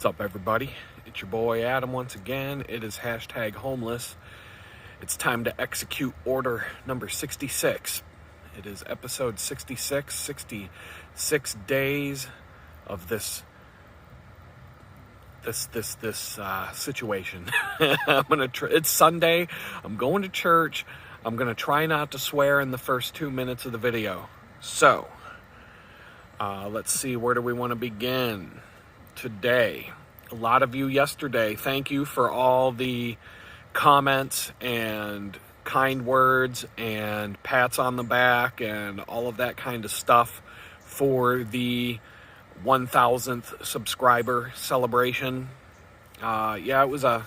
What's up, everybody? It's your boy Adam once again. It is hashtag homeless. It's time to execute order number 66. It is episode 66 days of this situation. It's Sunday. I'm going to church. I'm gonna try not to swear in the first 2 minutes of the video. So, let's see, where do we want to begin? Today, a lot of you yesterday, thank you for all the comments and kind words and pats on the back and all of that kind of stuff for the 1,000th subscriber celebration. It was a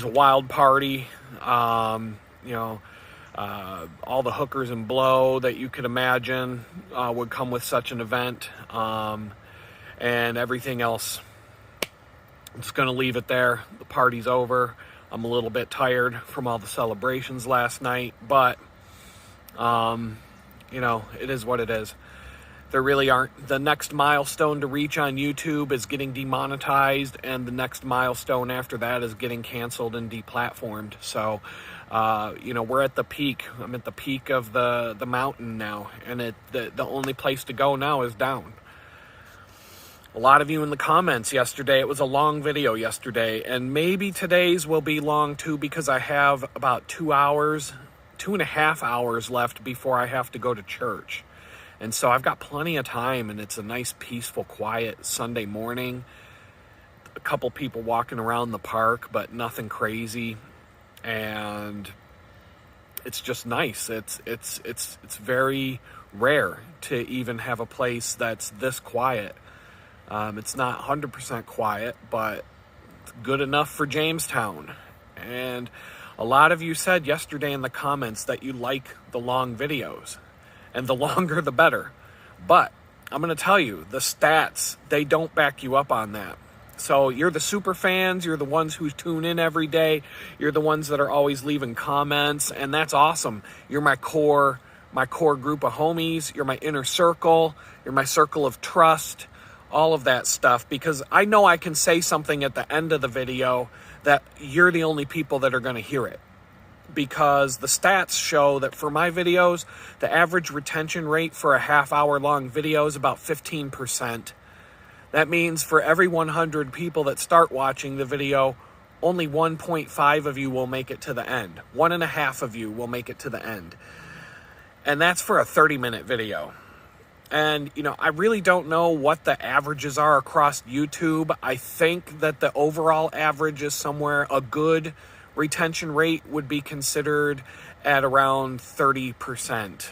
wild party. All the hookers and blow that you could imagine would come with such an event, and everything else. I'm just going to leave it there. The party's over. I'm a little bit tired from all the celebrations last night, but, it is what it is. There really aren't. The next milestone to reach on YouTube is getting demonetized, and the next milestone after that is getting canceled and deplatformed. So, we're at the peak. I'm at the peak of the mountain now, and the only place to go now is down. A lot of you in the comments yesterday, it was a long video yesterday, and maybe today's will be long too, because I have about 2.5 hours left before I have to go to church. And so I've got plenty of time, and it's a nice, peaceful, quiet Sunday morning. A couple people walking around the park, but nothing crazy. And it's just nice. It's very rare to even have a place that's this quiet. It's not 100% quiet, but it's good enough for Jamestown. And a lot of you said yesterday in the comments that you like the long videos, and the longer the better. But I'm going to tell you, the stats, they don't back you up on that. So you're the super fans, you're the ones who tune in every day, you're the ones that are always leaving comments, and that's awesome. You're my core group of homies, you're my inner circle, you're my circle of trust, all of that stuff, because I know I can say something at the end of the video that you're the only people that are going to hear it. Because the stats show that for my videos, the average retention rate for a half-hour long video is about 15%. That means for every 100 people that start watching the video, only 1.5 of you will make it to the end. 1.5 of you will make it to the end. And that's for a 30-minute video. And, I really don't know what the averages are across YouTube. I think that the overall average is somewhere, a good retention rate would be considered at around 30%.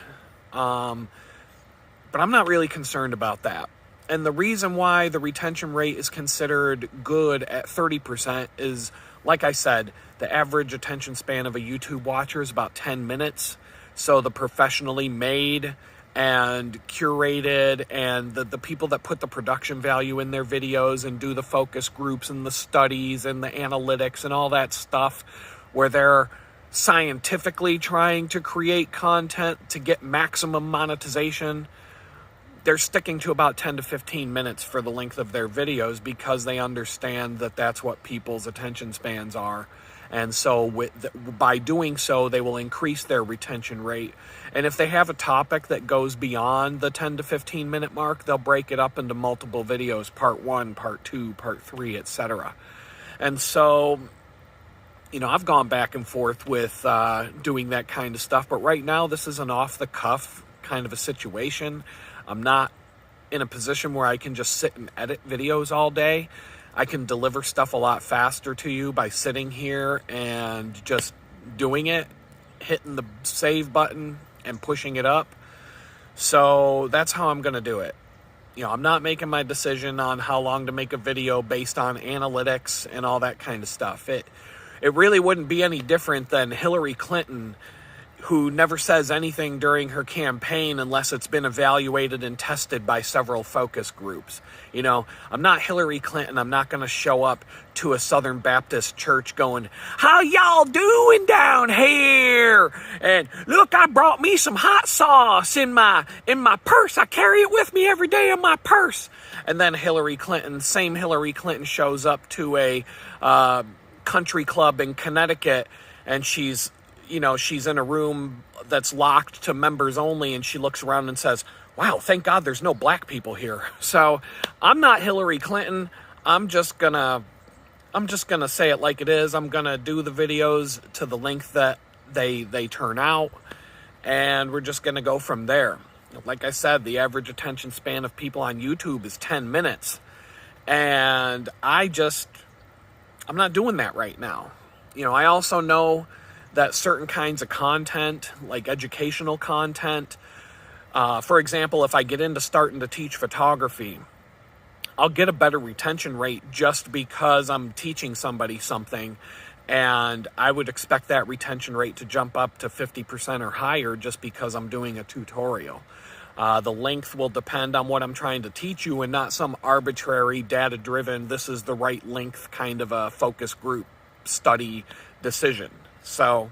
But I'm not really concerned about that. And the reason why the retention rate is considered good at 30% is, like I said, the average attention span of a YouTube watcher is about 10 minutes. So the professionally made and curated and the people that put the production value in their videos and do the focus groups and the studies and the analytics and all that stuff, where they're scientifically trying to create content to get maximum monetization, they're sticking to about 10 to 15 minutes for the length of their videos, because they understand that that's what people's attention spans are. And so by doing so, they will increase their retention rate. And if they have a topic that goes beyond the 10 to 15 minute mark, they'll break it up into multiple videos, part 1, part 2, part 3, etc. And so, I've gone back and forth with doing that kind of stuff. But right now, this is an off-the-cuff kind of a situation. I'm not in a position where I can just sit and edit videos all day. I can deliver stuff a lot faster to you by sitting here and just doing it, hitting the save button and pushing it up. So that's how I'm going to do it. I'm not making my decision on how long to make a video based on analytics and all that kind of stuff. It really wouldn't be any different than Hillary Clinton who never says anything during her campaign unless it's been evaluated and tested by several focus groups. You know, I'm not Hillary Clinton. I'm not going to show up to a Southern Baptist church going, "How y'all doing down here? And look, I brought me some hot sauce in my purse. I carry it with me every day in my purse." And then same Hillary Clinton shows up to a country club in Connecticut, and she's in a room that's locked to members only, and she looks around and says, "Wow, thank God there's no black people here." So I'm not Hillary Clinton. I'm just gonna say it like it is. I'm gonna do the videos to the length that they turn out, and we're just gonna go from there. Like I said, the average attention span of people on YouTube is 10 minutes. And I'm not doing that right now. You know, I also know that certain kinds of content, like educational content, for example, if I get into starting to teach photography, I'll get a better retention rate just because I'm teaching somebody something, and I would expect that retention rate to jump up to 50% or higher just because I'm doing a tutorial. The length will depend on what I'm trying to teach you, and not some arbitrary data-driven, this is the right length kind of a focus group study decision. So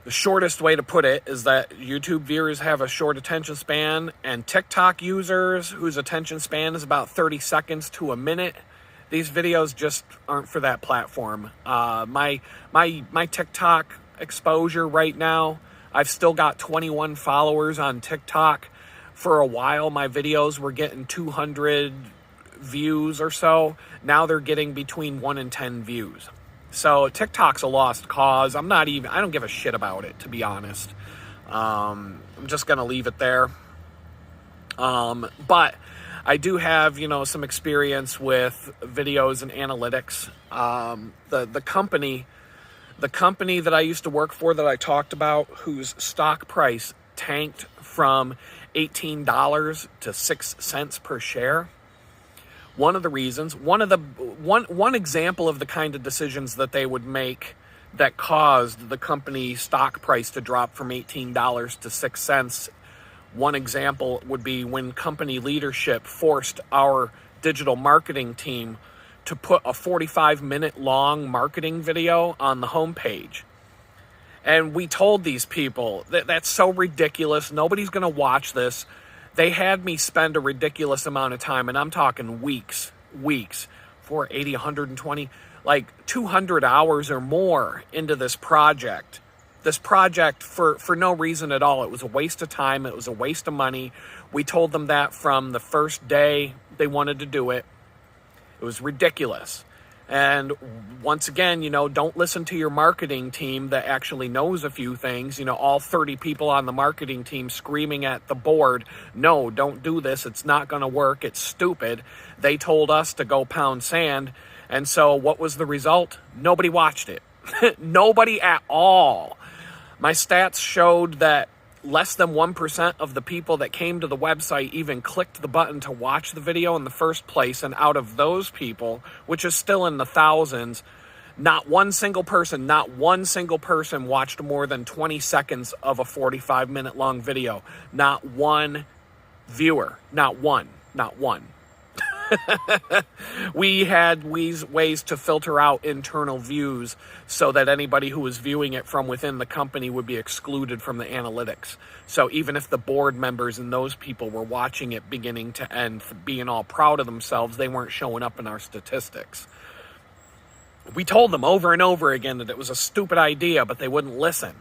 the shortest way to put it is that YouTube viewers have a short attention span, and TikTok users whose attention span is about 30 seconds to a minute, these videos just aren't for that platform. My TikTok exposure right now, I've still got 21 followers on TikTok. For a while, my videos were getting 200 views or so. Now they're getting between 1 and 10 views. So TikTok's a lost cause. I don't give a shit about it, to be honest. I'm just going to leave it there. But I do have, some experience with videos and analytics. The company that I used to work for that I talked about, whose stock price tanked from $18 to 6 cents per share. One example of the kind of decisions that they would make that caused the company stock price to drop from $18 to 6 cents. One example would be when company leadership forced our digital marketing team to put a 45-minute long marketing video on the homepage. And we told these people that that's so ridiculous. Nobody's going to watch this. They had me spend a ridiculous amount of time, and I'm talking weeks, 480, 120, like 200 hours or more into this project. This project for no reason at all. It was a waste of time. It was a waste of money. We told them that from the first day they wanted to do it. It was ridiculous. And once again, don't listen to your marketing team that actually knows a few things. All 30 people on the marketing team screaming at the board, "No, don't do this. It's not going to work. It's stupid." They told us to go pound sand. And so what was the result? Nobody watched it. Nobody at all. My stats showed that less than 1% of the people that came to the website even clicked the button to watch the video in the first place. And out of those people, which is still in the thousands, not one single person watched more than 20 seconds of a 45-minute long video. Not one viewer. Not one. We had ways to filter out internal views so that anybody who was viewing it from within the company would be excluded from the analytics. So even if the board members and those people were watching it beginning to end, being all proud of themselves, they weren't showing up in our statistics. We told them over and over again that it was a stupid idea, but they wouldn't listen.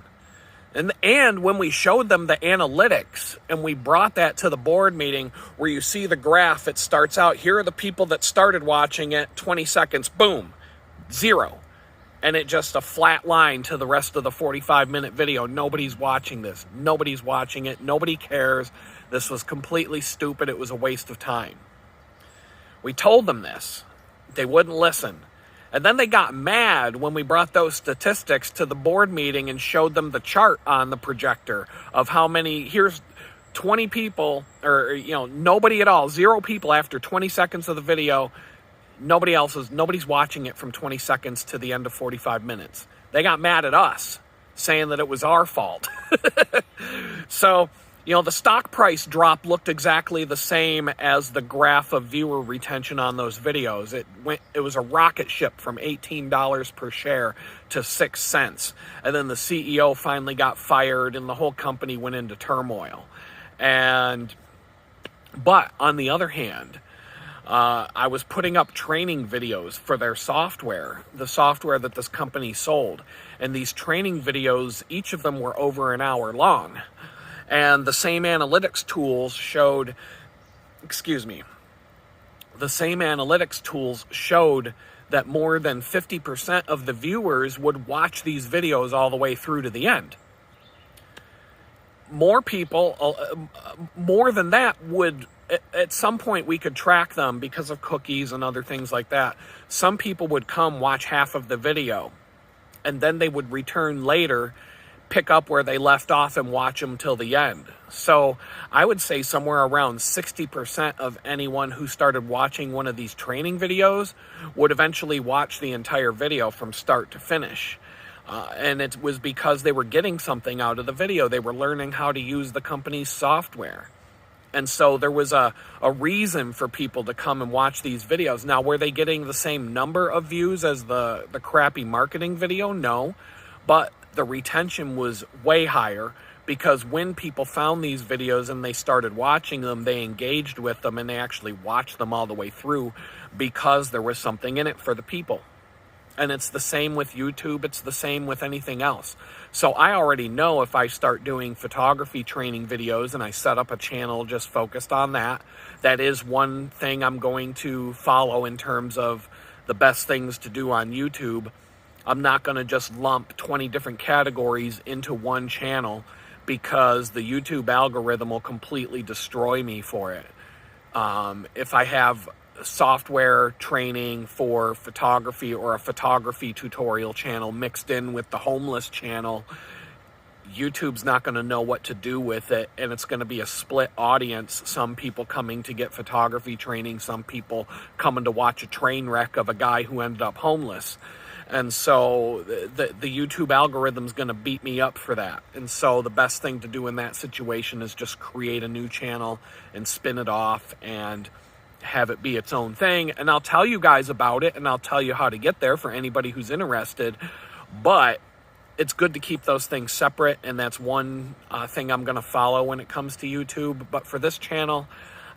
And when we showed them the analytics and we brought that to the board meeting where you see the graph, it starts out, here are the people that started watching it, 20 seconds, boom, 0. And it just a flat line to the rest of the 45-minute video. Nobody's watching this. Nobody's watching it. Nobody cares. This was completely stupid. It was a waste of time. We told them this. They wouldn't listen. And then they got mad when we brought those statistics to the board meeting and showed them the chart on the projector of how many, here's 20 people, or, nobody at all, 0 people after 20 seconds of the video. Nobody's watching it from 20 seconds to the end of 45 minutes. They got mad at us saying that it was our fault. So, the stock price drop looked exactly the same as the graph of viewer retention on those videos. It was a rocket ship from $18 per share to 6 cents. And then the CEO finally got fired and the whole company went into turmoil. But on the other hand, I was putting up training videos for their software, the software that this company sold. And these training videos, each of them were over an hour long. And the same analytics tools showed that more than 50% of the viewers would watch these videos all the way through to the end. More people, more than that, would, at some point we could track them because of cookies and other things like that. Some people would come watch half of the video, and then they would return later, pick up where they left off and watch them till the end. So I would say somewhere around 60% of anyone who started watching one of these training videos would eventually watch the entire video from start to finish. And it was because they were getting something out of the video. They were learning how to use the company's software. And so there was a reason for people to come and watch these videos. Now, were they getting the same number of views as the crappy marketing video? No. But the retention was way higher because when people found these videos and they started watching them, they engaged with them and they actually watched them all the way through because there was something in it for the people. And it's the same with YouTube. It's the same with anything else. So I already know if I start doing photography training videos and I set up a channel just focused on that, that is one thing I'm going to follow in terms of the best things to do on YouTube. I'm not going to just lump 20 different categories into one channel because the YouTube algorithm will completely destroy me for it. If I have software training for photography or a photography tutorial channel mixed in with the homeless channel, YouTube's not going to know what to do with it, and it's going to be a split audience. Some people coming to get photography training, some people coming to watch a train wreck of a guy who ended up homeless. And so the YouTube algorithm is going to beat me up for that. And so the best thing to do in that situation is just create a new channel and spin it off and have it be its own thing. And I'll tell you guys about it, and I'll tell you how to get there for anybody who's interested. But it's good to keep those things separate, and that's one thing I'm going to follow when it comes to YouTube. But for this channel,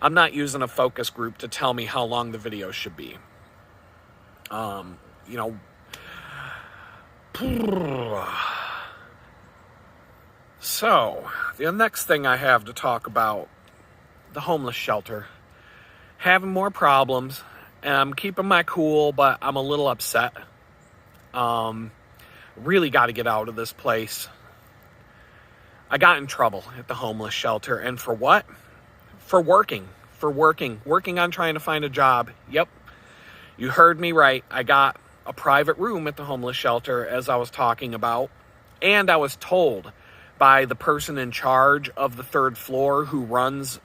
I'm not using a focus group to tell me how long the video should be. So, the next thing I have to talk about, the homeless shelter. Having more problems, and I'm keeping my cool, but I'm a little upset. Really got to get out of this place. I got in trouble at the homeless shelter, and for what? For working on trying to find a job. Yep, you heard me right. I got a private room at the homeless shelter, as I was talking about, and I was told by the person in charge of the third floor who runs,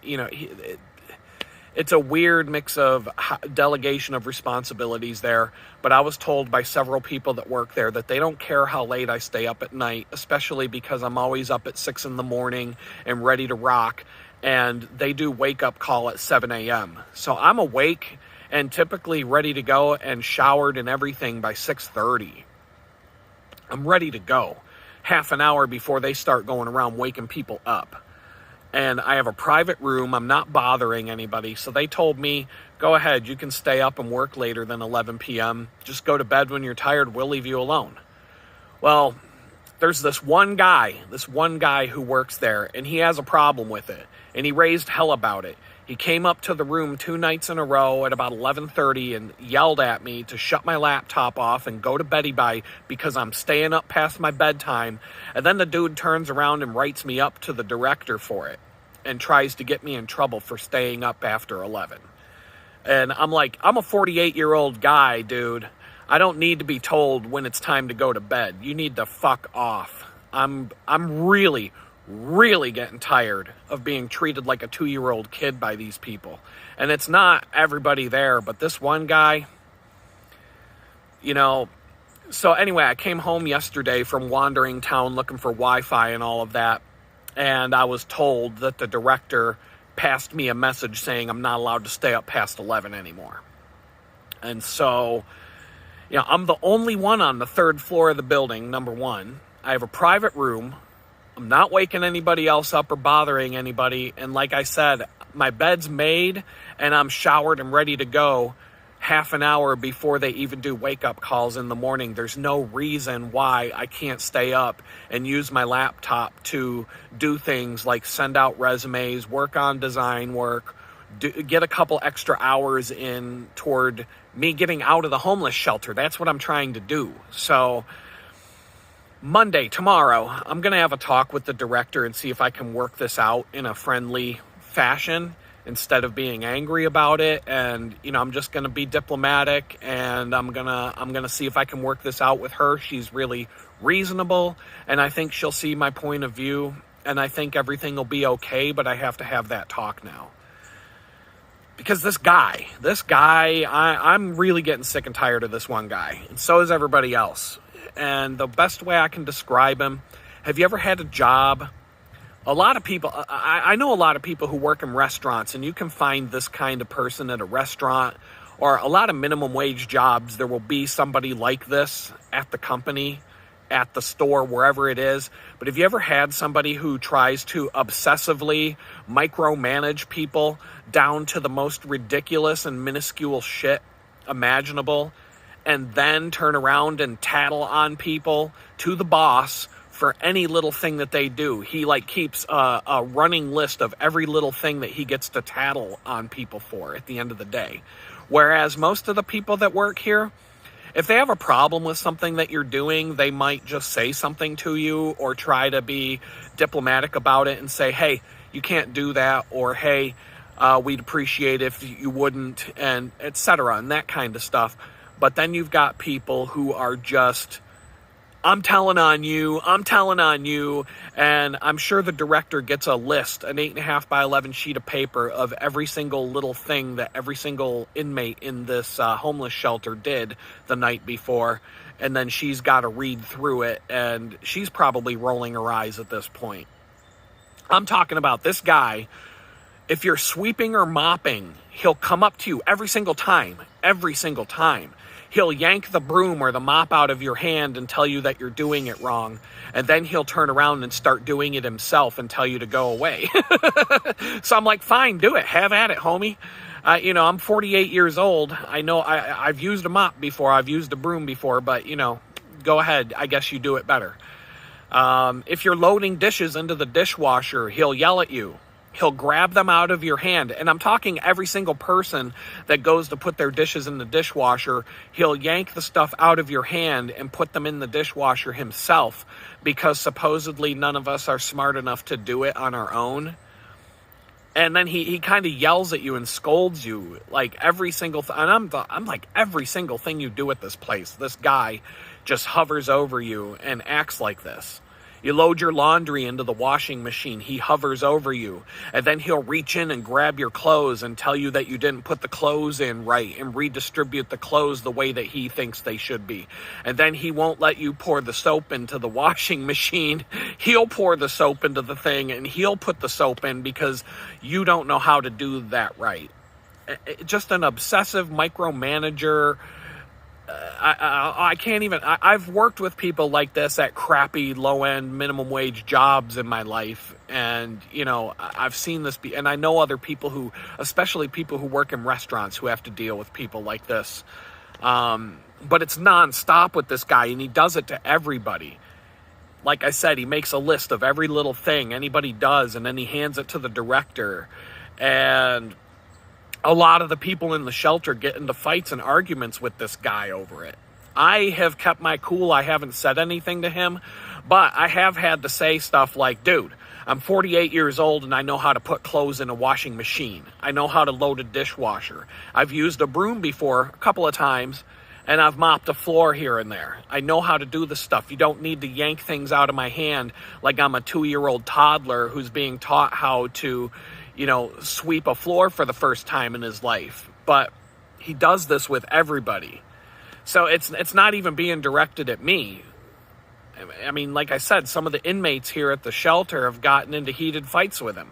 it's a weird mix of delegation of responsibilities there, but I was told by several people that work there that they don't care how late I stay up at night, especially because I'm always up at 6 in the morning and ready to rock, and they do wake-up call at 7 a.m. So I'm awake and typically ready to go and showered and everything by 6:30. I'm ready to go half an hour before they start going around waking people up. And I have a private room. I'm not bothering anybody. So they told me, go ahead, you can stay up and work later than 11 p.m. Just go to bed when you're tired. We'll leave you alone. Well, there's this one guy who works there, and he has a problem with it. And he raised hell about it. He came up to the room 2 nights in a row at about 11:30 and yelled at me to shut my laptop off and go to beddy bye because I'm staying up past my bedtime. And then the dude turns around and writes me up to the director for it and tries to get me in trouble for staying up after 11. And I'm like, I'm a 48-year-old guy, dude. I don't need to be told when it's time to go to bed. You need to fuck off. I'm really getting tired of being treated like a 2-year-old kid by these people. And it's not everybody there, but this one guy, So anyway, I came home yesterday from wandering town looking for Wi-Fi and all of that, and I was told that the director passed me a message saying I'm not allowed to stay up past 11 anymore. And so, I'm the only one on the third floor of the building, number one. I have a private room. I'm not waking anybody else up or bothering anybody. And like I said, my bed's made and I'm showered and ready to go half an hour before they even do wake-up calls in the morning. There's no reason why I can't stay up and use my laptop to do things like send out resumes, work on design work, get a couple extra hours in toward me getting out of the homeless shelter. That's what I'm trying to do. So Monday, tomorrow, I'm going to have a talk with the director and see if I can work this out in a friendly fashion instead of being angry about it. And, I'm just going to be diplomatic, and I'm going to see if I can work this out with her. She's really reasonable, and I think she'll see my point of view, and I think everything will be okay, but I have to have that talk now. Because this guy, I'm really getting sick and tired of this one guy, and so is everybody else. And the best way I can describe him, have you ever had a job? A lot of people, I know a lot of people who work in restaurants, and you can find this kind of person at a restaurant or a lot of minimum wage jobs. There will be somebody like this at the company, at the store, wherever it is. But have you ever had somebody who tries to obsessively micromanage people down to the most ridiculous and minuscule shit imaginable, and then turn around and tattle on people to the boss for any little thing that they do? He keeps a running list of every little thing that he gets to tattle on people for at the end of the day. Whereas most of the people that work here, if they have a problem with something that you're doing, they might just say something to you or try to be diplomatic about it and say, hey, you can't do that, or hey, we'd appreciate if you wouldn't, and etc., and that kind of stuff. But then you've got people who are just, I'm telling on you, and I'm sure the director gets a list, an 8.5 by 11 sheet of paper of every single little thing that every single inmate in this homeless shelter did the night before, and then she's got to read through it, and she's probably rolling her eyes at this point. I'm talking about this guy. If you're sweeping or mopping, he'll come up to you every single time. He'll yank the broom or the mop out of your hand and tell you that you're doing it wrong. And then he'll turn around and start doing it himself and tell you to go away. So I'm like, fine, do it. Have at it, homie. I'm 48 years old. I know I've used a mop before. I've used a broom before. But, go ahead. I guess you do it better. If you're loading dishes into the dishwasher, he'll yell at you. He'll grab them out of your hand. And I'm talking every single person that goes to put their dishes in the dishwasher. He'll yank the stuff out of your hand and put them in the dishwasher himself, because supposedly none of us are smart enough to do it on our own. And then he kind of yells at you and scolds you like every single and I'm like, every single thing you do at this place, this guy just hovers over you and acts like this. You load your laundry into the washing machine, he hovers over you, and then he'll reach in and grab your clothes and tell you that you didn't put the clothes in right and redistribute the clothes the way that he thinks they should be. And then he won't let you pour the soap into the washing machine. He'll pour the soap into the thing and he'll put the soap in because you don't know how to do that right. Just an obsessive micromanager. I can't even. I've worked with people like this at crappy low-end minimum wage jobs in my life, and I've seen this and I know other people who, especially people who work in restaurants, who have to deal with people like this. But it's nonstop with this guy, and he does it to everybody. Like I said, he makes a list of every little thing anybody does, and then he hands it to the director. And a lot of the people in the shelter get into fights and arguments with this guy over it. I have kept my cool. I haven't said anything to him, but I have had to say stuff like, dude, I'm 48 years old and I know how to put clothes in a washing machine. I know how to load a dishwasher. I've used a broom before a couple of times, and I've mopped a floor here and there. I know how to do this stuff. You don't need to yank things out of my hand like I'm a 2-year-old toddler who's being taught how to sweep a floor for the first time in his life. But he does this with everybody. So it's not even being directed at me. I mean, like I said, some of the inmates here at the shelter have gotten into heated fights with him.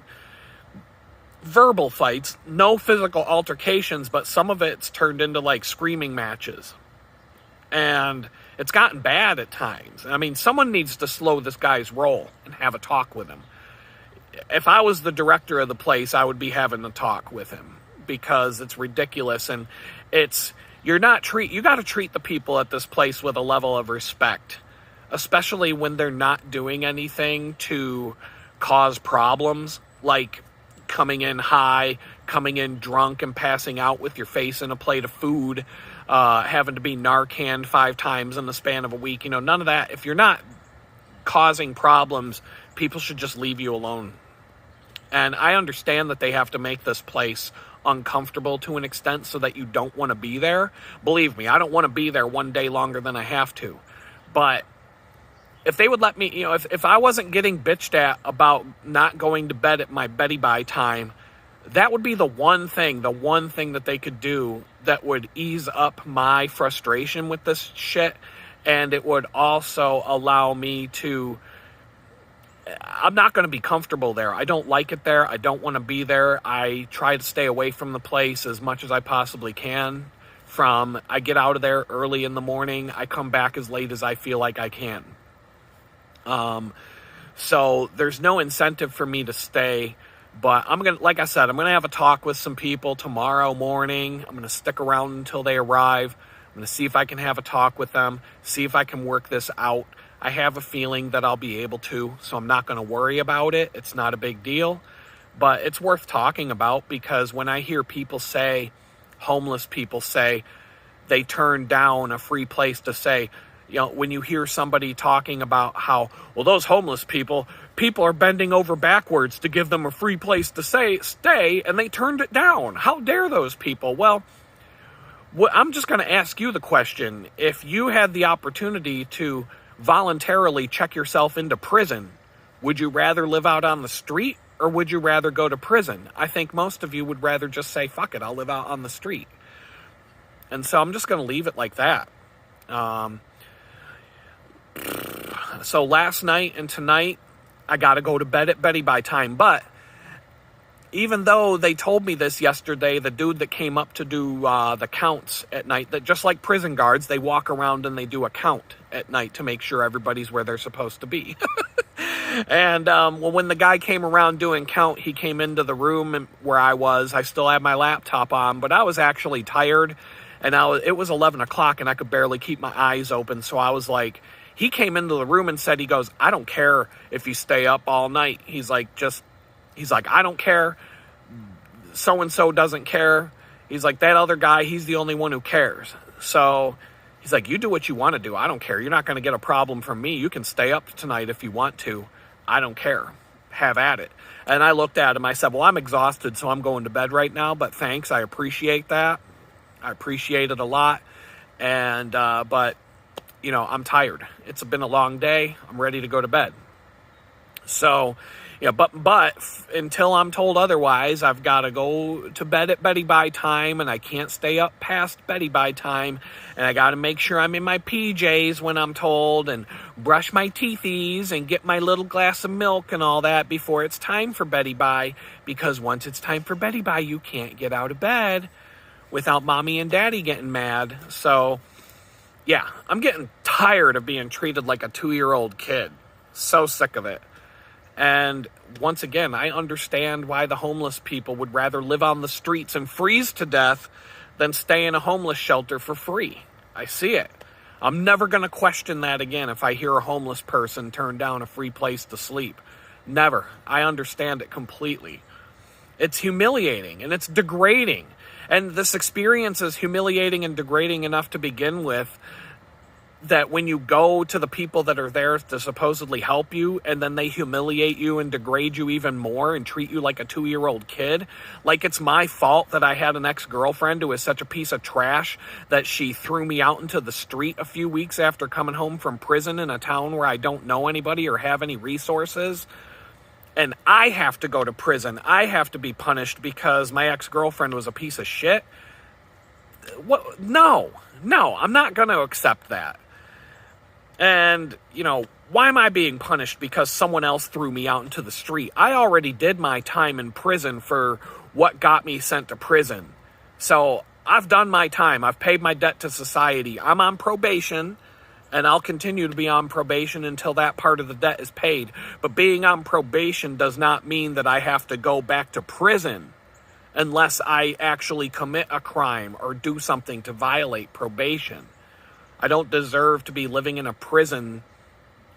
Verbal fights, no physical altercations, but some of it's turned into like screaming matches. And it's gotten bad at times. I mean, someone needs to slow this guy's roll and have a talk with him. If I was the director of the place, I would be having a talk with him, because it's ridiculous. And you got to treat the people at this place with a level of respect, especially when they're not doing anything to cause problems, like coming in high, coming in drunk and passing out with your face in a plate of food, having to be Narcaned 5 times in the span of a week. None of that. If you're not causing problems, people should just leave you alone. And I understand that they have to make this place uncomfortable to an extent so that you don't want to be there. Believe me, I don't want to be there one day longer than I have to. But if they would let me, if I wasn't getting bitched at about not going to bed at my Betty Bye time, that would be the one thing that they could do that would ease up my frustration with this shit. And it would also allow me to, I'm not going to be comfortable there. I don't like it there. I don't want to be there. I try to stay away from the place as much as I possibly can. I get out of there early in the morning. I come back as late as I feel like I can. So there's no incentive for me to stay, but like I said, I'm going to have a talk with some people tomorrow morning. I'm going to stick around until they arrive. I'm going to see if I can have a talk with them, see if I can work this out. I have a feeling that I'll be able to, so I'm not going to worry about it. It's not a big deal, but it's worth talking about, because when I hear homeless people say they turn down a free place to stay, when you hear somebody talking about how, well, those homeless people are bending over backwards to give them a free place to stay, and they turned it down. How dare those people? Well, I'm just going to ask you the question. If you had the opportunity to voluntarily check yourself into prison, would you rather live out on the street, or would you rather go to prison? I think most of you would rather just say, fuck it, I'll live out on the street. And so I'm just going to leave it like that. So last night and tonight, I got to go to bed at Betty Bye time. But even though they told me this yesterday, the dude that came up to do the counts at night, that just like prison guards, they walk around and they do a count at night to make sure everybody's where they're supposed to be. And when the guy came around doing count, he came into the room where I was. I still had my laptop on, but I was actually tired. And it was 11 o'clock and I could barely keep my eyes open. So I was like, he came into the room and said, he goes, I don't care if you stay up all night. He's like, I don't care. So-and-so doesn't care. He's like, that other guy, he's the only one who cares. So he's like, you do what you want to do. I don't care. You're not going to get a problem from me. You can stay up tonight if you want to. I don't care. Have at it. And I looked at him. I said, well, I'm exhausted, so I'm going to bed right now. But thanks. I appreciate that. I appreciate it a lot. And, but, I'm tired. It's been a long day. I'm ready to go to bed. So, but until I'm told otherwise, I've got to go to bed at Betty Bye time, and I can't stay up past Betty Bye time, and I got to make sure I'm in my PJs when I'm told, and brush my teethies, and get my little glass of milk and all that before it's time for Betty Bye, because once it's time for Betty Bye, you can't get out of bed without mommy and daddy getting mad. So, yeah, I'm getting tired of being treated like a 2-year-old kid. So sick of it. And once again, I understand why the homeless people would rather live on the streets and freeze to death than stay in a homeless shelter for free. I see it. I'm never going to question that again if I hear a homeless person turn down a free place to sleep. Never. I understand it completely. It's humiliating and it's degrading. And this experience is humiliating and degrading enough to begin with, that when you go to the people that are there to supposedly help you, and then they humiliate you and degrade you even more and treat you like a 2-year-old kid, like it's my fault that I had an ex-girlfriend who was such a piece of trash that she threw me out into the street a few weeks after coming home from prison in a town where I don't know anybody or have any resources. And I have to go to prison. I have to be punished because my ex-girlfriend was a piece of shit. What? No. No, I'm not going to accept that. And, why am I being punished because someone else threw me out into the street? I already did my time in prison for what got me sent to prison. So I've done my time. I've paid my debt to society. I'm on probation, and I'll continue to be on probation until that part of the debt is paid. But being on probation does not mean that I have to go back to prison unless I actually commit a crime or do something to violate probation. I don't deserve to be living in a prison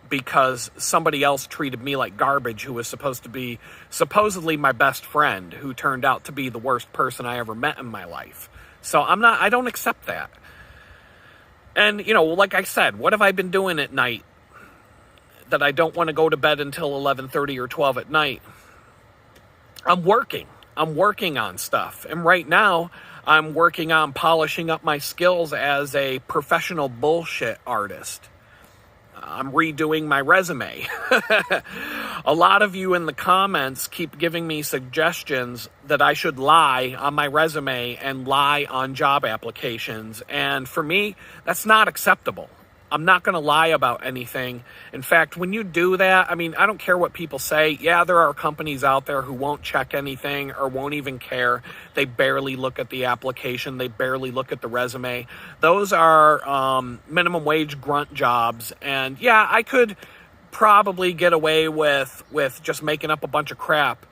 because somebody else treated me like garbage, who was supposed to be supposedly my best friend, who turned out to be the worst person I ever met in my life. So I don't accept that. And, like I said, what have I been doing at night that I don't want to go to bed until 11:30 or 12 at night? I'm working on stuff. And right now, I'm working on polishing up my skills as a professional bullshit artist. I'm redoing my resume. A lot of you in the comments keep giving me suggestions that I should lie on my resume and lie on job applications. And for me, that's not acceptable. I'm not going to lie about anything. In fact, when you do that, I don't care what people say. Yeah, there are companies out there who won't check anything or won't even care. They barely look at the application. They barely look at the resume. Those are minimum wage grunt jobs. And yeah, I could probably get away with just making up a bunch of crap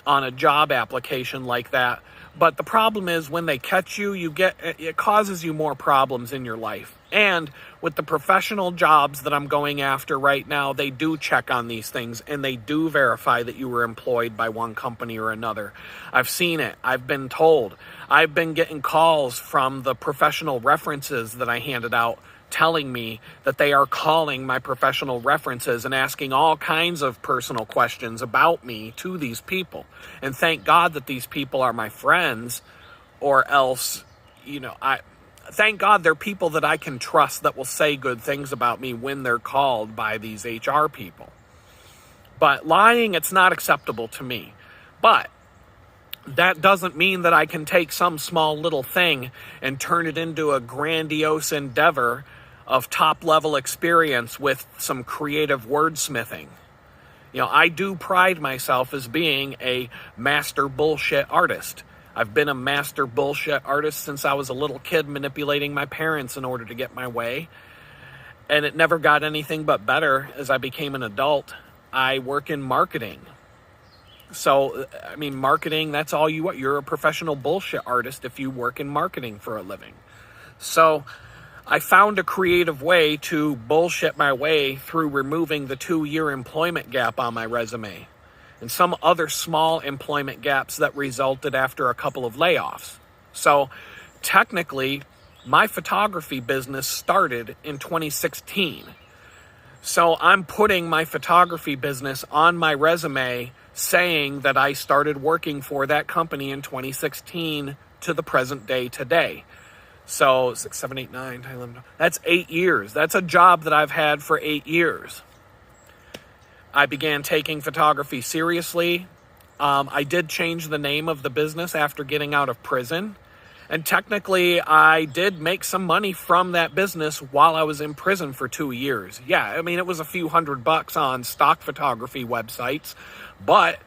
on a job application like that. But the problem is when they catch you, it causes you more problems in your life. And with the professional jobs that I'm going after right now, they do check on these things and they do verify that you were employed by one company or another. I've seen it. I've been told. I've been getting calls from the professional references that I handed out telling me that they are calling my professional references and asking all kinds of personal questions about me to these people. And thank God that these people are my friends, or else, thank God they're people that I can trust that will say good things about me when they're called by these HR people. But lying, it's not acceptable to me. But that doesn't mean that I can take some small little thing and turn it into a grandiose endeavor of top-level experience with some creative wordsmithing. I do pride myself as being a master bullshit artist. I've been a master bullshit artist since I was a little kid, manipulating my parents in order to get my way. And it never got anything but better as I became an adult. I work in marketing. So, marketing, that's all you want. You're a professional bullshit artist if you work in marketing for a living. So I found a creative way to bullshit my way through removing the 2-year employment gap on my resume and some other small employment gaps that resulted after a couple of layoffs. So technically, my photography business started in 2016. So I'm putting my photography business on my resume saying that I started working for that company in 2016 to the present day today. So 6, 7, 8, 9, 10, 11, that's 8 years. That's a job that I've had for 8 years. I began taking photography seriously. I did change the name of the business after getting out of prison. And technically, I did make some money from that business while I was in prison for 2 years. Yeah, it was a few $100 on stock photography websites, but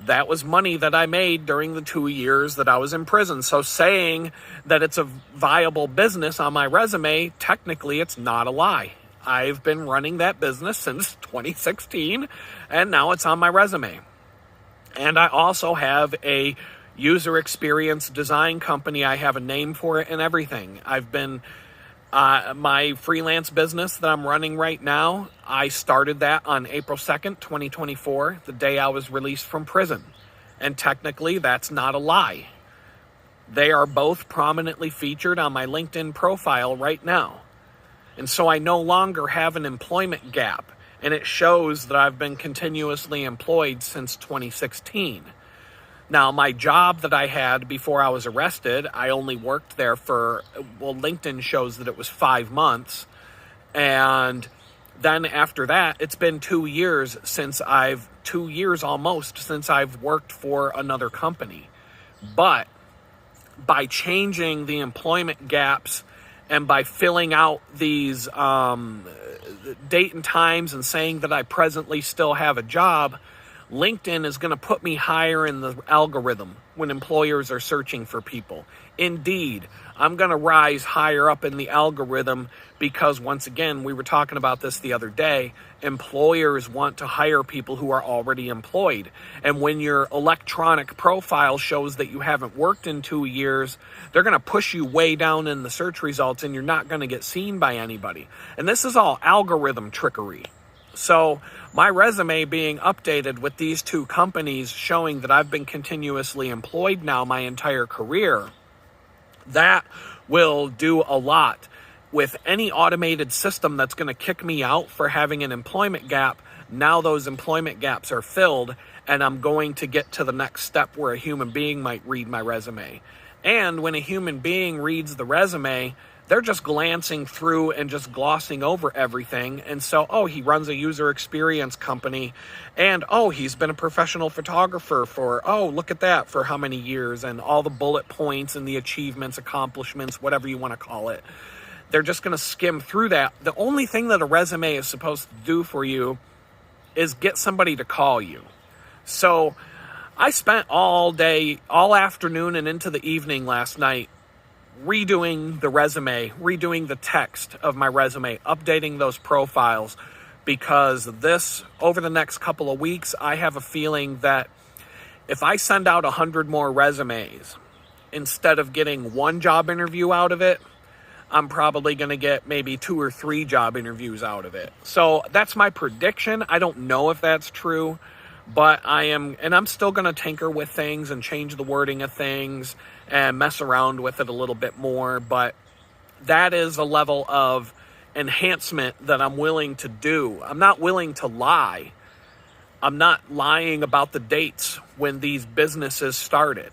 that was money that I made during the 2 years that I was in prison. So saying that it's a viable business on my resume, technically it's not a lie. I've been running that business since 2016, and now it's on my resume. And I also have a user experience design company. I have a name for it and everything. I've been my freelance business that I'm running right now, I started that on April 2nd, 2024, the day I was released from prison. And technically, that's not a lie. They are both prominently featured on my LinkedIn profile right now. And so I no longer have an employment gap, and it shows that I've been continuously employed since 2016. Now, my job that I had before I was arrested, I only worked there for, LinkedIn shows that it was 5 months. And then after that, it's been 2 years almost since I've worked for another company. But by changing the employment gaps And by filling out these date and times and saying that I presently still have a job, LinkedIn is going to put me higher in the algorithm when employers are searching for people. Indeed, I'm going to rise higher up in the algorithm because, once again, we were talking about this the other day, employers want to hire people who are already employed. And when your electronic profile shows that you haven't worked in 2 years, they're going to push you way down in the search results and you're not going to get seen by anybody. And this is all algorithm trickery. So my resume being updated with these two companies showing that I've been continuously employed now my entire career, that will do a lot. With any automated system that's going to kick me out for having an employment gap, now those employment gaps are filled and I'm going to get to the next step where a human being might read my resume. And when a human being reads the resume, they're just glancing through and just glossing over everything. And so, oh, he runs a user experience company. And, oh, he's been a professional photographer for, oh, look at that, for how many years, and all the bullet points and the achievements, accomplishments, whatever you want to call it. They're just going to skim through that. The only thing that a resume is supposed to do for you is get somebody to call you. So I spent all day, all afternoon, and into the evening last night redoing the resume, redoing the text of my resume, updating those profiles, because this, over the next couple of weeks, I have a feeling that if I send out 100 more resumes, instead of getting one job interview out of it, I'm probably going to get maybe 2 or 3 job interviews out of it. So that's my prediction. I don't know if that's true, but I'm still going to tinker with things and change the wording of things and mess around with it a little bit more. But that is a level of enhancement that I'm willing to do. I'm not willing to lie. I'm not lying about the dates when these businesses started.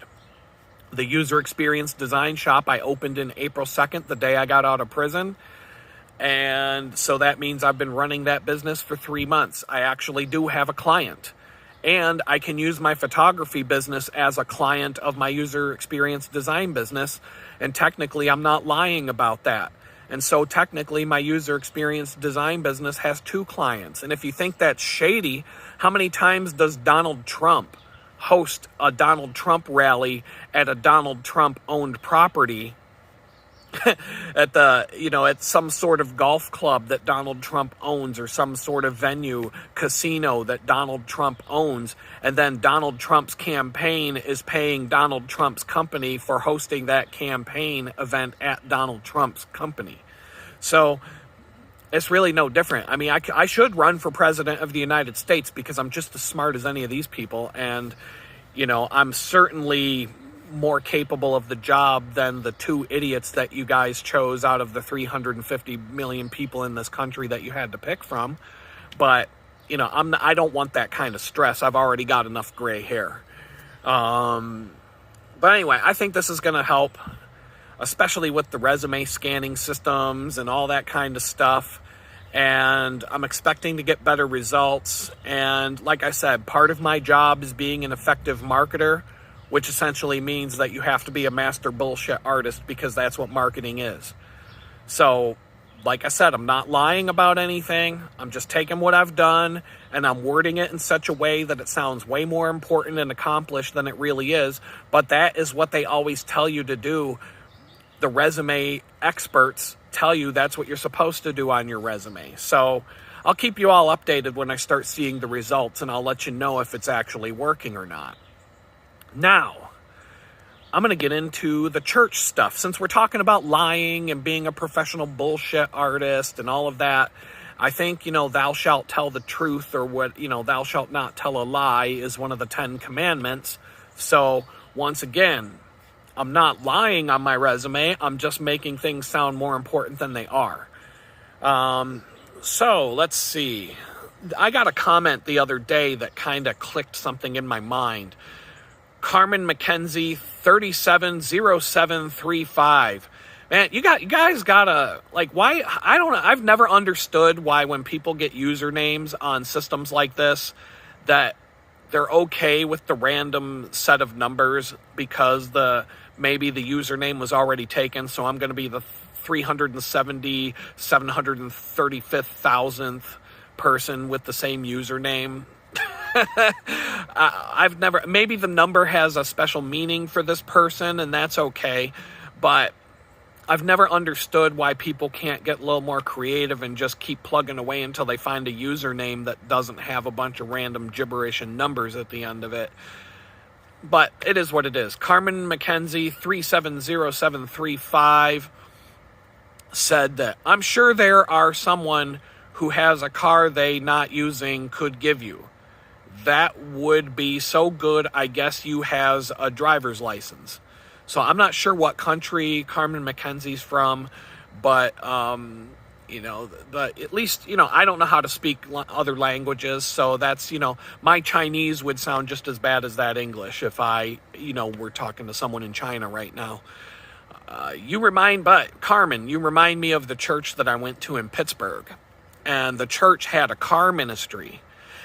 The user experience design shop I opened in April 2nd, the day I got out of prison. And so that means I've been running that business for 3 months. I actually do have a client. And I can use my photography business as a client of my user experience design business. And technically, I'm not lying about that. And so technically, my user experience design business has 2 clients. And if you think that's shady, how many times does Donald Trump host a Donald Trump rally at a Donald Trump owned property at some sort of golf club that Donald Trump owns, or some sort of venue, casino that Donald Trump owns, and then Donald Trump's campaign is paying Donald Trump's company for hosting that campaign event at Donald Trump's company. So it's really no different. I mean, I should run for president of the United States because I'm just as smart as any of these people, and I'm certainly more capable of the job than the 2 idiots that you guys chose out of the 350 million people in this country that you had to pick from. But I don't want that kind of stress. I've already got enough gray hair. But anyway, I think this is going to help, especially with the resume scanning systems and all that kind of stuff. And I'm expecting to get better results. And like I said, part of my job is being an effective marketer, which essentially means that you have to be a master bullshit artist, because that's what marketing is. So, like I said, I'm not lying about anything. I'm just taking what I've done and I'm wording it in such a way that it sounds way more important and accomplished than it really is. But that is what they always tell you to do. The resume experts tell you that's what you're supposed to do on your resume. So I'll keep you all updated when I start seeing the results, and I'll let you know if it's actually working or not. Now, I'm going to get into the church stuff. Since we're talking about lying and being a professional bullshit artist and all of that, I think, thou shalt tell the truth, or thou shalt not tell a lie is one of the 10 commandments. So, once again, I'm not lying on my resume. I'm just making things sound more important than they are. So, let's see. I got a comment the other day that kind of clicked something in my mind. Carmen McKenzie 370735. Man, you guys gotta, why? I don't know. I've never understood why when people get usernames on systems like this, that they're okay with the random set of numbers, because maybe the username was already taken. So I'm going to be the 735,000th person with the same username. I've never, maybe the number has a special meaning for this person, and that's okay, but I've never understood why people can't get a little more creative and just keep plugging away until they find a username that doesn't have a bunch of random gibberish and numbers at the end of it. But it is what it is. Carmen McKenzie 370735 said that, I'm sure there are someone who has a car they not using could give you. That would be so good, I guess you has a driver's license. So I'm not sure what country Carmen McKenzie's from, but, but at least, I don't know how to speak other languages. So that's, my Chinese would sound just as bad as that English if I, were talking to someone in China right now. Carmen, you remind me of the church that I went to in Pittsburgh. And the church had a car ministry.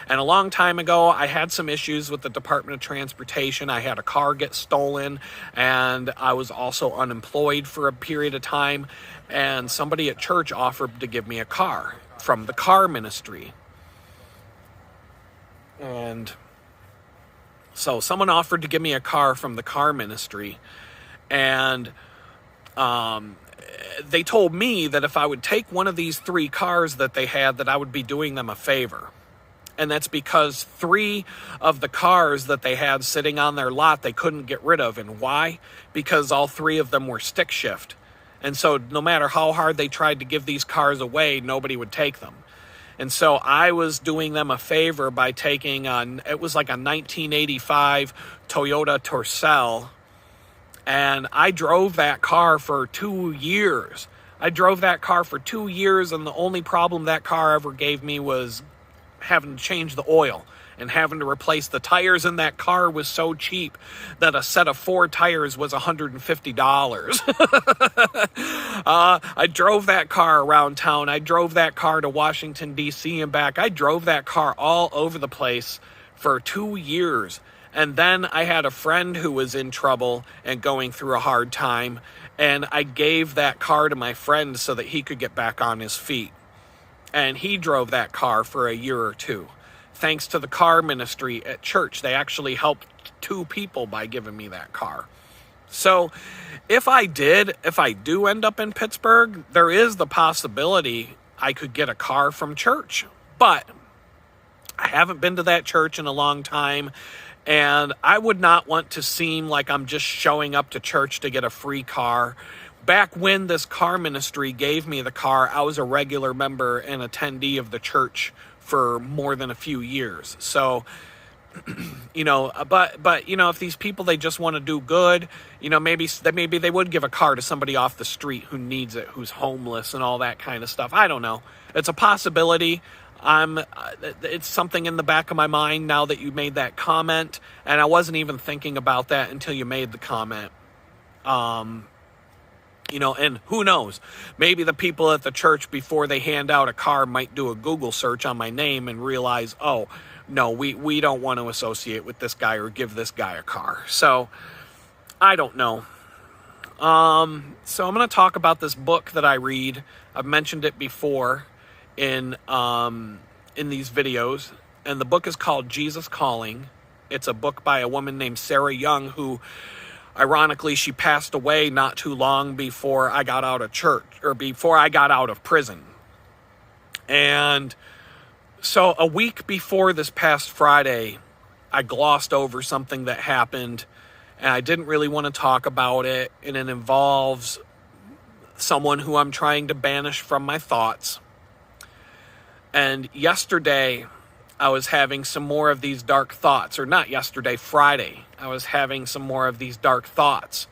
And a long time ago, I had some issues with the Department of Transportation. I had a car get stolen, and I was also unemployed for a period of time. And somebody at church offered to give me a car from the car ministry. And so someone offered to give me a car from the car ministry. And they told me that if I would take one of these 3 cars that they had, that I would be doing them a favor. And that's because 3 of the cars that they had sitting on their lot, they couldn't get rid of. And why? Because all 3 of them were stick shift. And so no matter how hard they tried to give these cars away, nobody would take them. And so I was doing them a favor by taking it was like a 1985 Toyota Tercel. And I drove that car for 2 years. And the only problem that car ever gave me was having to change the oil and having to replace the tires in that car was so cheap that a set of 4 tires was $150. I drove that car around town. I drove that car to Washington, D.C. and back. I drove that car all over the place for 2 years. And then I had a friend who was in trouble and going through a hard time, and I gave that car to my friend so that he could get back on his feet. And he drove that car for a year or 2. Thanks to the car ministry at church, they actually helped 2 people by giving me that car. So if I do end up in Pittsburgh, there is the possibility I could get a car from church. But I haven't been to that church in a long time, and I would not want to seem like I'm just showing up to church to get a free car. Back when this car ministry gave me the car, I was a regular member and attendee of the church for more than a few years. So, if these people, they just want to do good, maybe they would give a car to somebody off the street who needs it, who's homeless and all that kind of stuff. I don't know. It's a possibility. It's something in the back of my mind now that you made that comment, and I wasn't even thinking about that until you made the comment. And who knows, maybe the people at the church, before they hand out a car, might do a Google search on my name and realize, oh, no, we don't want to associate with this guy or give this guy a car. So, I don't know. So I'm going to talk about this book that I read. I've mentioned it before in these videos, and the book is called Jesus Calling. It's a book by a woman named Sarah Young, who, ironically, she passed away not too long before I got out of church, or before I got out of prison. And so a week before this past Friday, I glossed over something that happened, and I didn't really want to talk about it, and it involves someone who I'm trying to banish from my thoughts. And yesterday, I was having some more of these dark thoughts, or not yesterday, Friday. I was having some more of these dark thoughts,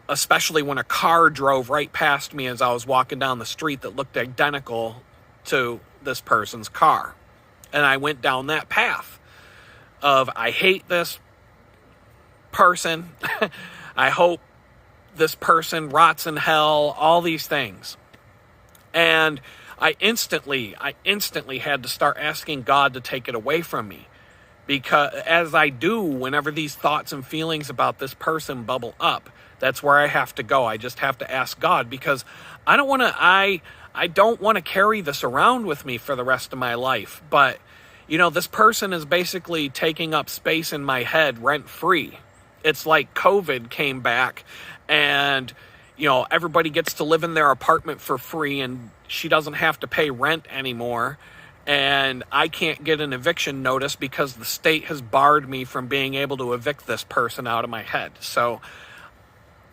especially when a car drove right past me as I was walking down the street that looked identical to this person's car. And I went down that path of, I hate this person. I hope this person rots in hell, all these things. And I instantly had to start asking God to take it away from me. Because as I do, whenever these thoughts and feelings about this person bubble up, That's where I have to go. I just have to ask God, because I don't want to carry this around with me for the rest of my life. But, this person is basically taking up space in my head rent-free. It's like COVID came back and, everybody gets to live in their apartment for free and she doesn't have to pay rent anymore. And I can't get an eviction notice because the state has barred me from being able to evict this person out of my head. So,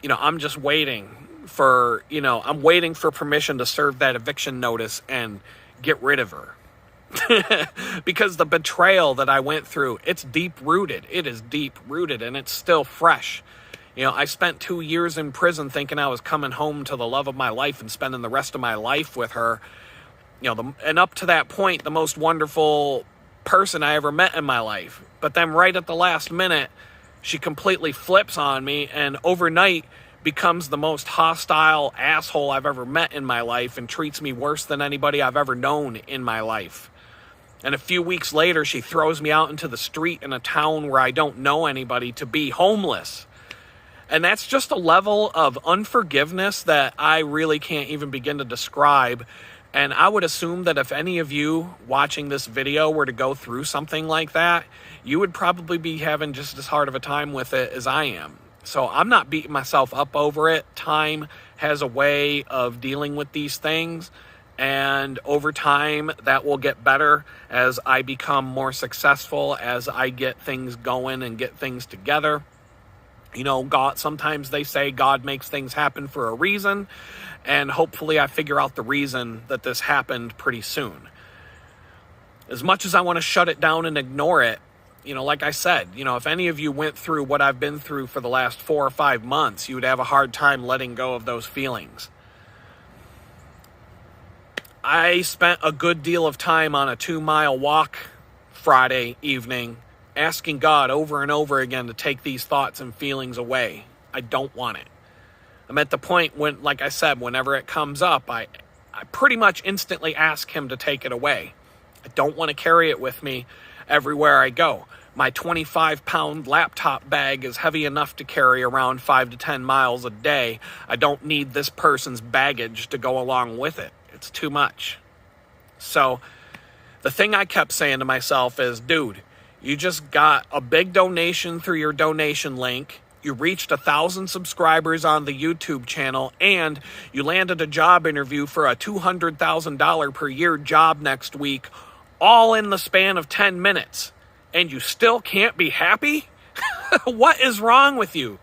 I'm just waiting for permission to serve that eviction notice and get rid of her. Because the betrayal that I went through, it's deep-rooted. It is deep-rooted, and it's still fresh. I spent 2 years in prison thinking I was coming home to the love of my life and spending the rest of my life with her. And up to that point, the most wonderful person I ever met in my life. But then right at the last minute, she completely flips on me and overnight becomes the most hostile asshole I've ever met in my life and treats me worse than anybody I've ever known in my life. And a few weeks later, she throws me out into the street in a town where I don't know anybody to be homeless. And that's just a level of unforgiveness that I really can't even begin to describe. And I would assume that if any of you watching this video were to go through something like that, you would probably be having just as hard of a time with it as I am. So I'm not beating myself up over it. Time has a way of dealing with these things. And over time, that will get better as I become more successful, as I get things going and get things together. God, sometimes they say God makes things happen for a reason, and hopefully I figure out the reason that this happened pretty soon. As much as I want to shut it down and ignore it, like I said, if any of you went through what I've been through for the last 4 or 5 months, you would have a hard time letting go of those feelings. I spent a good deal of time on a 2-mile walk Friday evening, asking God over and over again to take these thoughts and feelings away. I don't want it. I'm at the point when, like I said, whenever it comes up, I pretty much instantly ask him to take it away. I don't want to carry it with me everywhere I go. My 25-pound laptop bag is heavy enough to carry around 5 to 10 miles a day. I don't need this person's baggage to go along with it. It's too much. So the thing I kept saying to myself is, dude, you just got a big donation through your donation link. You reached 1,000 subscribers on the YouTube channel, and you landed a job interview for a $200,000 per year job next week, all in the span of 10 minutes. And you still can't be happy? What is wrong with you?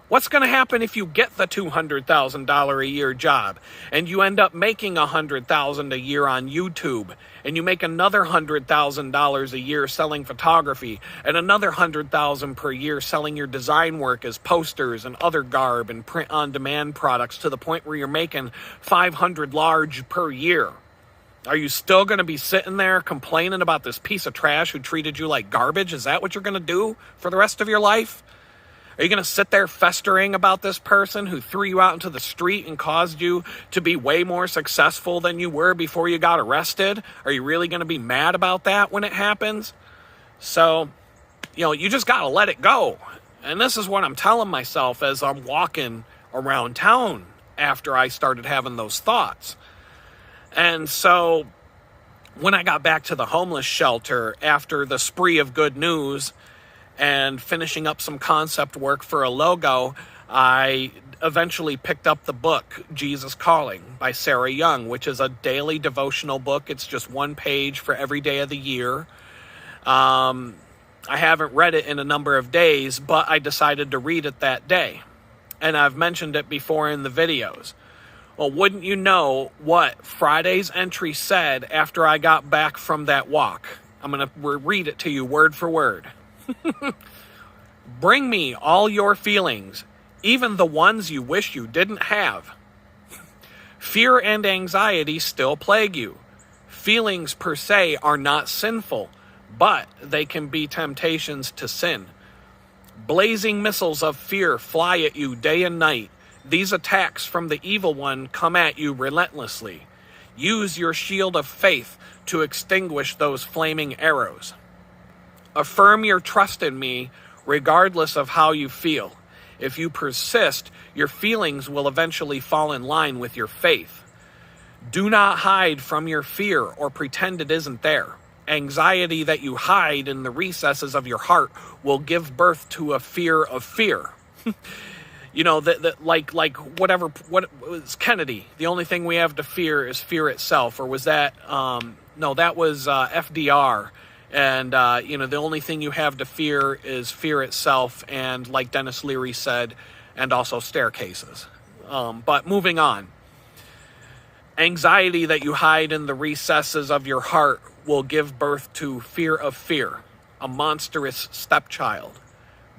What's going to happen if you get the $200,000 a year job and you end up making $100,000 a year on YouTube, and you make another $100,000 a year selling photography and another $100,000 per year selling your design work as posters and other garb and print-on-demand products, to the point where you're making $500 large per year? Are you still going to be sitting there complaining about this piece of trash who treated you like garbage? Is that what you're going to do for the rest of your life? Are you going to sit there festering about this person who threw you out into the street and caused you to be way more successful than you were before you got arrested? Are you really going to be mad about that when it happens? So, you just got to let it go. And this is what I'm telling myself as I'm walking around town after I started having those thoughts. And so when I got back to the homeless shelter after the spree of good news and finishing up some concept work for a logo, I eventually picked up the book, Jesus Calling, by Sarah Young, which is a daily devotional book. It's just one page for every day of the year. I haven't read it in a number of days, but I decided to read it that day. And I've mentioned it before in the videos. Well, wouldn't you know what Friday's entry said after I got back from that walk? I'm going to read it to you word for word. Bring me all your feelings, even the ones you wish you didn't have. Fear and anxiety still plague you. Feelings per se are not sinful, but they can be temptations to sin. Blazing missiles of fear fly at you day and night. These attacks from the evil one come at you relentlessly. Use your shield of faith to extinguish those flaming arrows. Affirm your trust in me regardless of how you feel. If you persist, your feelings will eventually fall in line with your faith. Do not hide from your fear or pretend it isn't there. Anxiety that you hide in the recesses of your heart will give birth to a fear of fear. You know, like what was Kennedy? The only thing we have to fear is fear itself. Or was that, no, that was FDR. And, the only thing you have to fear is fear itself. And like Dennis Leary said, and also staircases. But moving on. Anxiety that you hide in the recesses of your heart will give birth to fear of fear, a monstrous stepchild.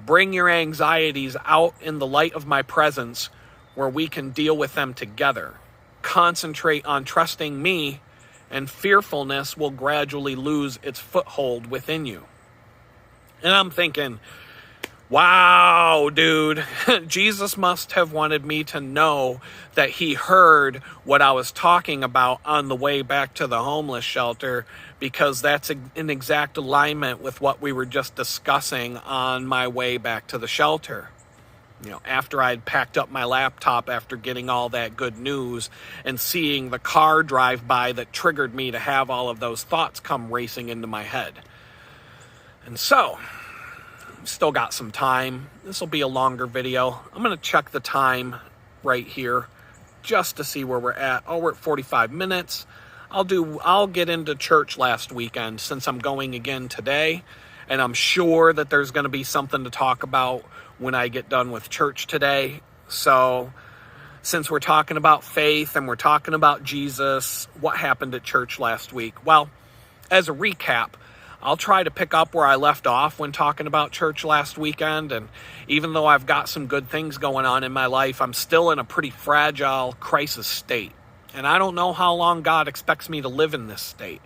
Bring your anxieties out in the light of my presence where we can deal with them together. Concentrate on trusting me, and fearfulness will gradually lose its foothold within you. And I'm thinking, wow, dude, Jesus must have wanted me to know that he heard what I was talking about on the way back to the homeless shelter, because that's in exact alignment with what we were just discussing on my way back to the shelter. You know, after I'd packed up my laptop after getting all that good news and seeing the car drive by that triggered me to have all of those thoughts come racing into my head. And so, still got some time. This will be a longer video. I'm going to check the time right here just to see where we're at. Oh, we're at 45 minutes. I'll get into church last weekend since I'm going again today, and I'm sure that there's going to be something to talk about when I get done with church today. So since we're talking about faith and we're talking about Jesus, what happened at church last week? Well, as a recap, I'll try to pick up where I left off when talking about church last weekend. And even though I've got some good things going on in my life, I'm still in a pretty fragile crisis state. And I don't know how long God expects me to live in this state.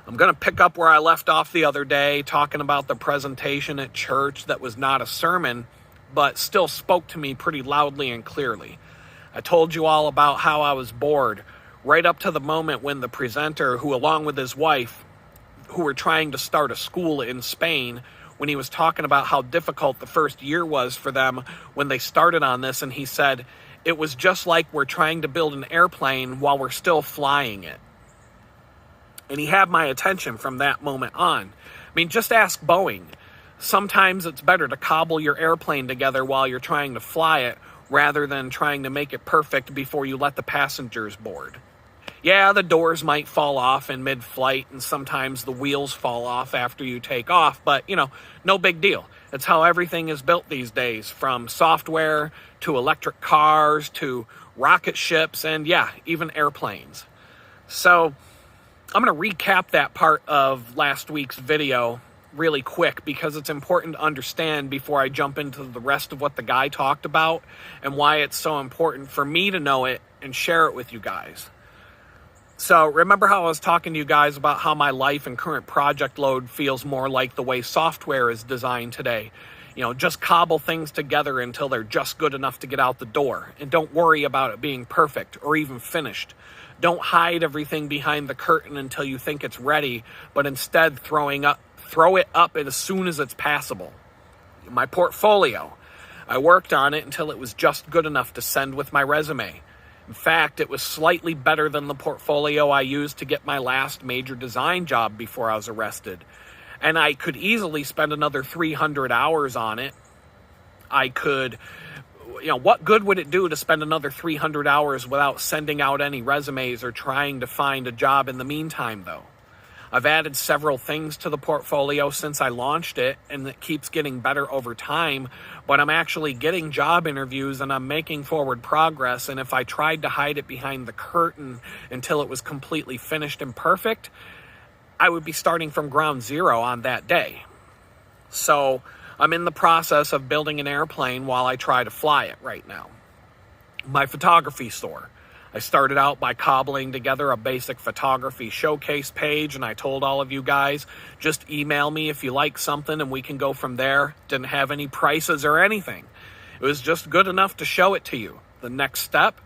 I'm going to pick up where I left off the other day, talking about the presentation at church that was not a sermon, but still spoke to me pretty loudly and clearly. I told you all about how I was bored right up to the moment when the presenter, who along with his wife, who were trying to start a school in Spain, when he was talking about how difficult the first year was for them when they started on this, and he said, it was just like we're trying to build an airplane while we're still flying it. And he had my attention from that moment on. I mean, just ask Boeing. Sometimes it's better to cobble your airplane together while you're trying to fly it rather than trying to make it perfect before you let the passengers board. Yeah, the doors might fall off in mid-flight, and sometimes the wheels fall off after you take off, but, no big deal. It's how everything is built these days, from software to electric cars to rocket ships and, even airplanes. So I'm going to recap that part of last week's video really quick because it's important to understand before I jump into the rest of what the guy talked about and why it's so important for me to know it and share it with you guys. So remember how I was talking to you guys about how my life and current project load feels more like the way software is designed today. Just cobble things together until they're just good enough to get out the door. And don't worry about it being perfect or even finished. Don't hide everything behind the curtain until you think it's ready, but instead throw it up as soon as it's passable. My portfolio. I worked on it until it was just good enough to send with my resume. In fact, it was slightly better than the portfolio I used to get my last major design job before I was arrested. And I could easily spend another 300 hours on it. I could, what good would it do to spend another 300 hours without sending out any resumes or trying to find a job in the meantime, though? I've added several things to the portfolio since I launched it, and it keeps getting better over time, but I'm actually getting job interviews and I'm making forward progress, and if I tried to hide it behind the curtain until it was completely finished and perfect, I would be starting from ground zero on that day. So I'm in the process of building an airplane while I try to fly it right now. My photography store. I started out by cobbling together a basic photography showcase page, and I told all of you guys, just email me if you like something and we can go from there. Didn't have any prices or anything. It was just good enough to show it to you. The next step,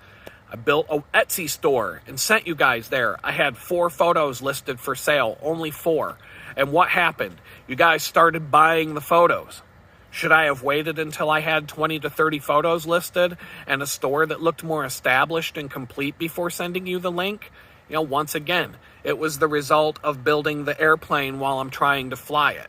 I built a Etsy store and sent you guys there. I had 4 photos listed for sale, only 4. And what happened? You guys started buying the photos. Should I have waited until I had 20 to 30 photos listed and a store that looked more established and complete before sending you the link? Once again, it was the result of building the airplane while I'm trying to fly it.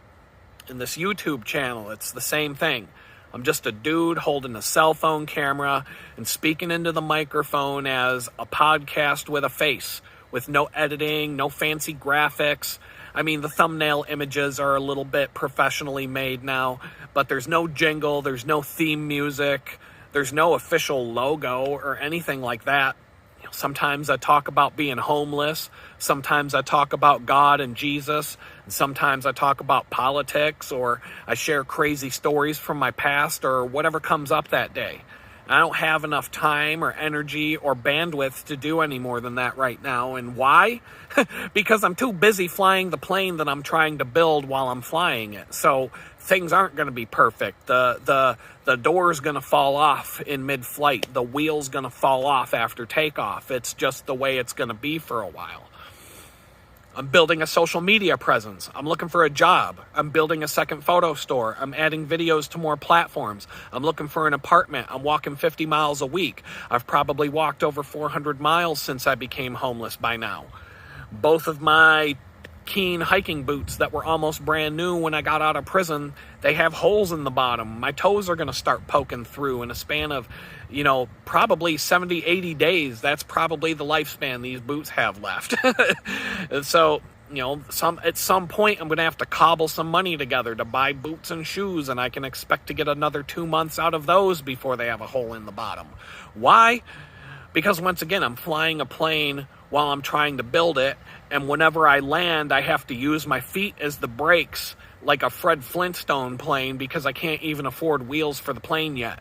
In this YouTube channel, it's the same thing. I'm just a dude holding a cell phone camera and speaking into the microphone as a podcast with a face, with no editing, no fancy graphics. I mean, the thumbnail images are a little bit professionally made now, but there's no jingle, there's no theme music, there's no official logo or anything like that. Sometimes I talk about being homeless, sometimes I talk about God and Jesus, and sometimes I talk about politics, or I share crazy stories from my past, or whatever comes up that day. I don't have enough time or energy or bandwidth to do any more than that right now. And why? Because I'm too busy flying the plane that I'm trying to build while I'm flying it. So things aren't going to be perfect. The door's going to fall off in mid-flight. The wheel's going to fall off after takeoff. It's just the way it's going to be for a while. I'm building a social media presence. I'm looking for a job. I'm building a second photo store. I'm adding videos to more platforms. I'm looking for an apartment. I'm walking 50 miles a week. I've probably walked over 400 miles since I became homeless by now. Both of my Keen hiking boots that were almost brand new when I got out of prison, they have holes in the bottom. My toes are going to start poking through in a span of, probably 70, 80 days. That's probably the lifespan these boots have left. And so, at some point I'm going to have to cobble some money together to buy boots and shoes, and I can expect to get another 2 months out of those before they have a hole in the bottom. Why? Because once again, I'm flying a plane while I'm trying to build it, and whenever I land, I have to use my feet as the brakes, like a Fred Flintstone plane, because I can't even afford wheels for the plane yet.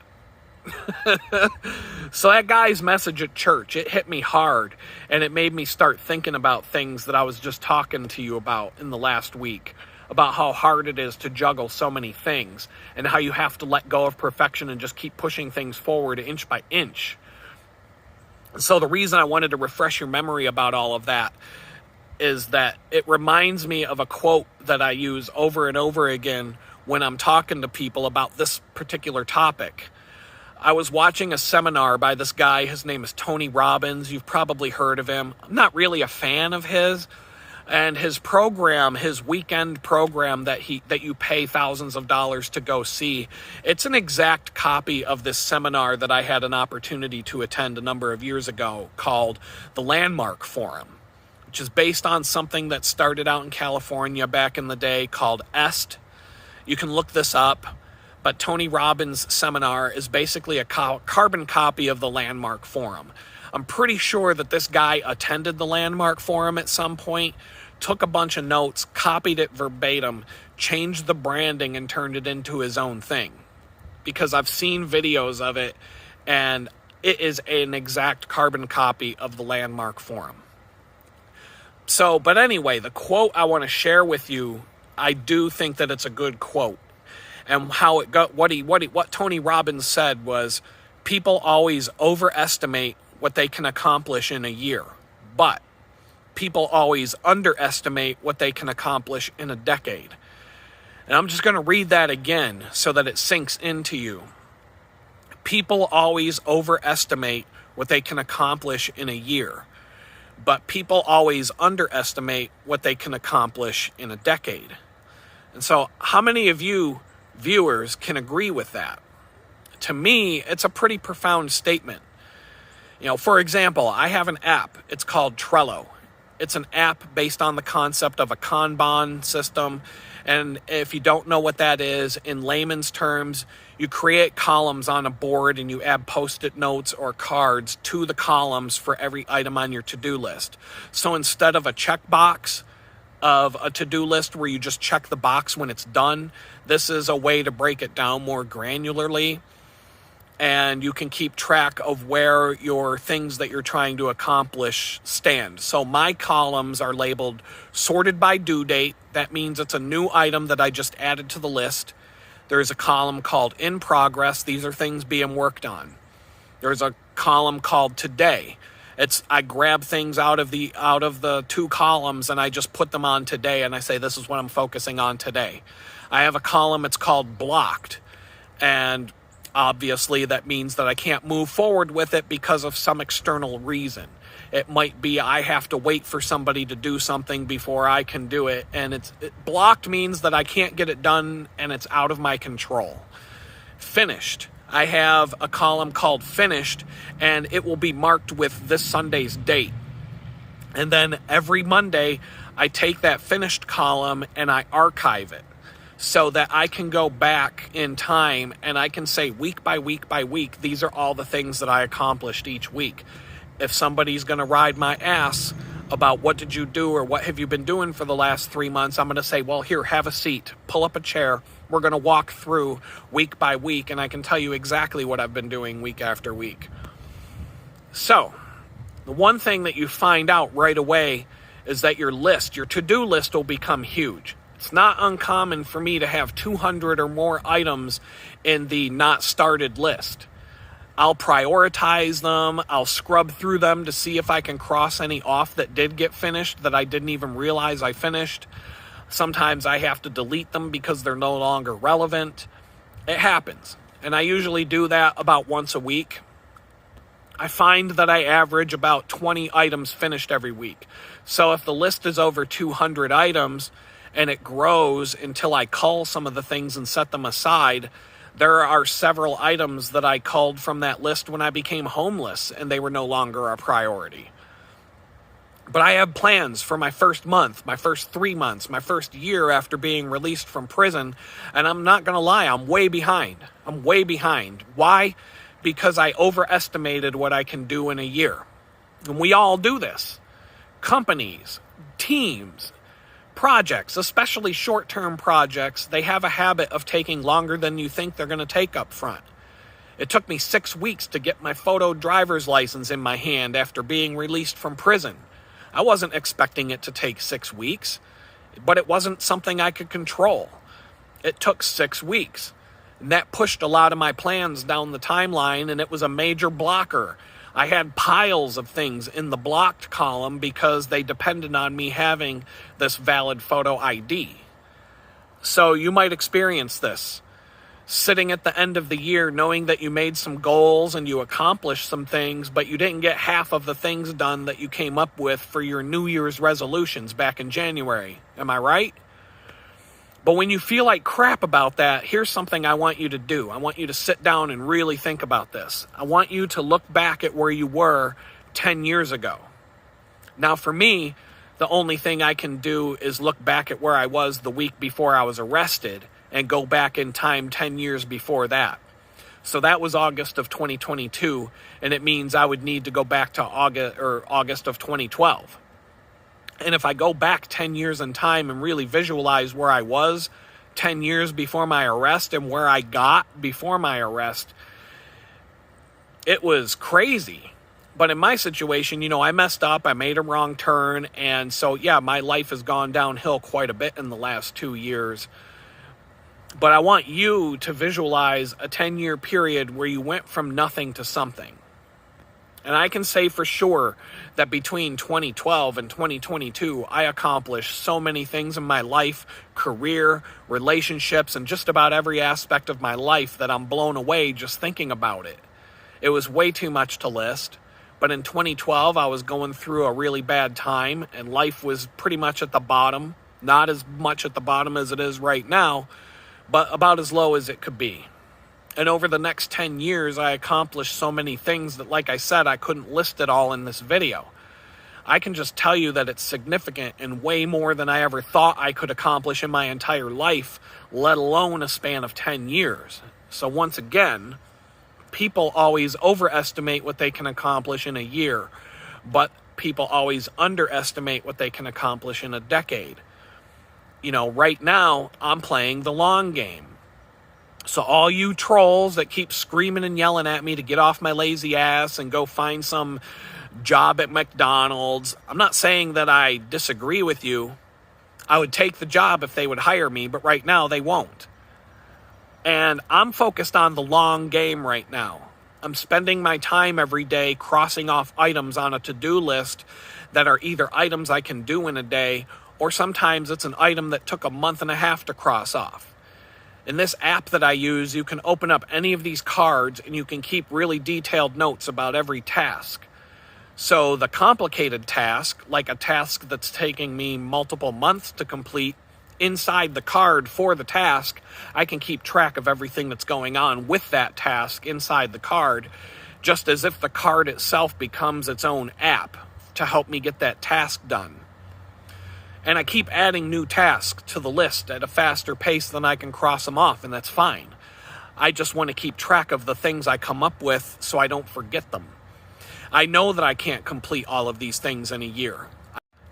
So that guy's message at church, it hit me hard, and it made me start thinking about things that I was just talking to you about in the last week, about how hard it is to juggle so many things, and how you have to let go of perfection and just keep pushing things forward inch by inch. So the reason I wanted to refresh your memory about all of that is that it reminds me of a quote that I use over and over again when I'm talking to people about this particular topic. I was watching a seminar by this guy. His name is Tony Robbins. You've probably heard of him. I'm not really a fan of his. And his program, his weekend program that you pay thousands of dollars to go see, it's an exact copy of this seminar that I had an opportunity to attend a number of years ago called the Landmark Forum, which is based on something that started out in California back in the day called EST. You can look this up, but Tony Robbins' seminar is basically a carbon copy of the Landmark Forum. I'm pretty sure that this guy attended the Landmark Forum at some point, took a bunch of notes, copied it verbatim, changed the branding, and turned it into his own thing. Because I've seen videos of it, and it is an exact carbon copy of the Landmark Forum. So, but anyway, the quote I want to share with you, I do think that it's a good quote. And how it got, what Tony Robbins said was, people always overestimate what they can accomplish in a year, but people always underestimate what they can accomplish in a decade. And I'm just going to read that again so that it sinks into you. People always overestimate what they can accomplish in a year, but people always underestimate what they can accomplish in a decade. And so how many of you viewers can agree with that? To me, it's a pretty profound statement. For example, I have an app. It's called Trello. It's an app based on the concept of a Kanban system. And if you don't know what that is, in layman's terms, you create columns on a board and you add Post-it notes or cards to the columns for every item on your to-do list. So instead of a checkbox of a to-do list where you just check the box when it's done, this is a way to break it down more granularly. And you can keep track of where your things that you're trying to accomplish stand. So my columns are labeled sorted by due date. That means it's a new item that I just added to the list. There's a column called in progress. These are things being worked on. There's a column called today. I grab things out of the two columns and I just put them on today and I say this is what I'm focusing on today. I have a column, it's called blocked. And obviously that means that I can't move forward with it because of some external reason. It might be I have to wait for somebody to do something before I can do it. And blocked means that I can't get it done and it's out of my control. Finished. I have a column called Finished, and it will be marked with this Sunday's date. And then every Monday, I take that finished column and I archive it so that I can go back in time and I can say week by week by week, these are all the things that I accomplished each week. If somebody's going to ride my ass about what did you do or what have you been doing for the last 3 months, I'm going to say, well, here, have a seat, pull up a chair. We're going to walk through week by week, and I can tell you exactly what I've been doing week after week. So, the one thing that you find out right away is that your to-do list will become huge. It's not uncommon for me to have 200 or more items in the not started list. I'll prioritize them. I'll scrub through them to see if I can cross any off that did get finished that I didn't even realize I finished. Sometimes I have to delete them because they're no longer relevant. It happens. And I usually do that about once a week. I find that I average about 20 items finished every week. So if the list is over 200 items and it grows until I cull some of the things and set them aside, there are several items that I culled from that list when I became homeless and they were no longer a priority. But I have plans for my first month, my first 3 months, my first year after being released from prison. And I'm not going to lie, I'm way behind. Why? Because I overestimated what I can do in a year. And we all do this. Companies, teams, projects, especially short-term projects, they have a habit of taking longer than you think they're going to take up front. It took me 6 weeks to get my photo driver's license in my hand after being released from prison. I wasn't expecting it to take 6 weeks, but it wasn't something I could control. It took 6 weeks, and that pushed a lot of my plans down the timeline, and it was a major blocker. I had piles of things in the blocked column because they depended on me having this valid photo ID. So you might experience this. Sitting at the end of the year knowing that you made some goals and you accomplished some things, but you didn't get half of the things done that you came up with for your New Year's resolutions back in January. Am I right? But when you feel like crap about that, here's something I want you to do. I want you to sit down and really think about this. I want you to look back at where you were 10 years ago. Now, for me, the only thing I can do is look back at where I was the week before I was arrested and go back in time 10 years before that. So that was August of 2022, and it means I would need to go back to August of 2012. And if I go back 10 years in time and really visualize where I was 10 years before my arrest and where I got before my arrest, it was crazy. But in my situation, I messed up, I made a wrong turn, and so, yeah, my life has gone downhill quite a bit in the last 2 years. But I want you to visualize a 10-year period where you went from nothing to something. And I can say for sure that between 2012 and 2022, I accomplished so many things in my life, career, relationships, and just about every aspect of my life that I'm blown away just thinking about it. It was way too much to list. But in 2012, I was going through a really bad time, and life was pretty much at the bottom. Not as much at the bottom as it is right now, but about as low as it could be. And over the next 10 years, I accomplished so many things that, like I said, I couldn't list it all in this video. I can just tell you that it's significant and way more than I ever thought I could accomplish in my entire life, let alone a span of 10 years. So once again, people always overestimate what they can accomplish in a year, but people always underestimate what they can accomplish in a decade. Right now, I'm playing the long game. So all you trolls that keep screaming and yelling at me to get off my lazy ass and go find some job at McDonald's, I'm not saying that I disagree with you. I would take the job if they would hire me, but right now they won't. And I'm focused on the long game right now. I'm spending my time every day crossing off items on a to-do list that are either items I can do in a day, or sometimes it's an item that took a month and a half to cross off. In this app that I use, you can open up any of these cards and you can keep really detailed notes about every task. So the complicated task, like a task that's taking me multiple months to complete, inside the card for the task, I can keep track of everything that's going on with that task inside the card, just as if the card itself becomes its own app to help me get that task done. And I keep adding new tasks to the list at a faster pace than I can cross them off, and that's fine. I just want to keep track of the things I come up with so I don't forget them. I know that I can't complete all of these things in a year.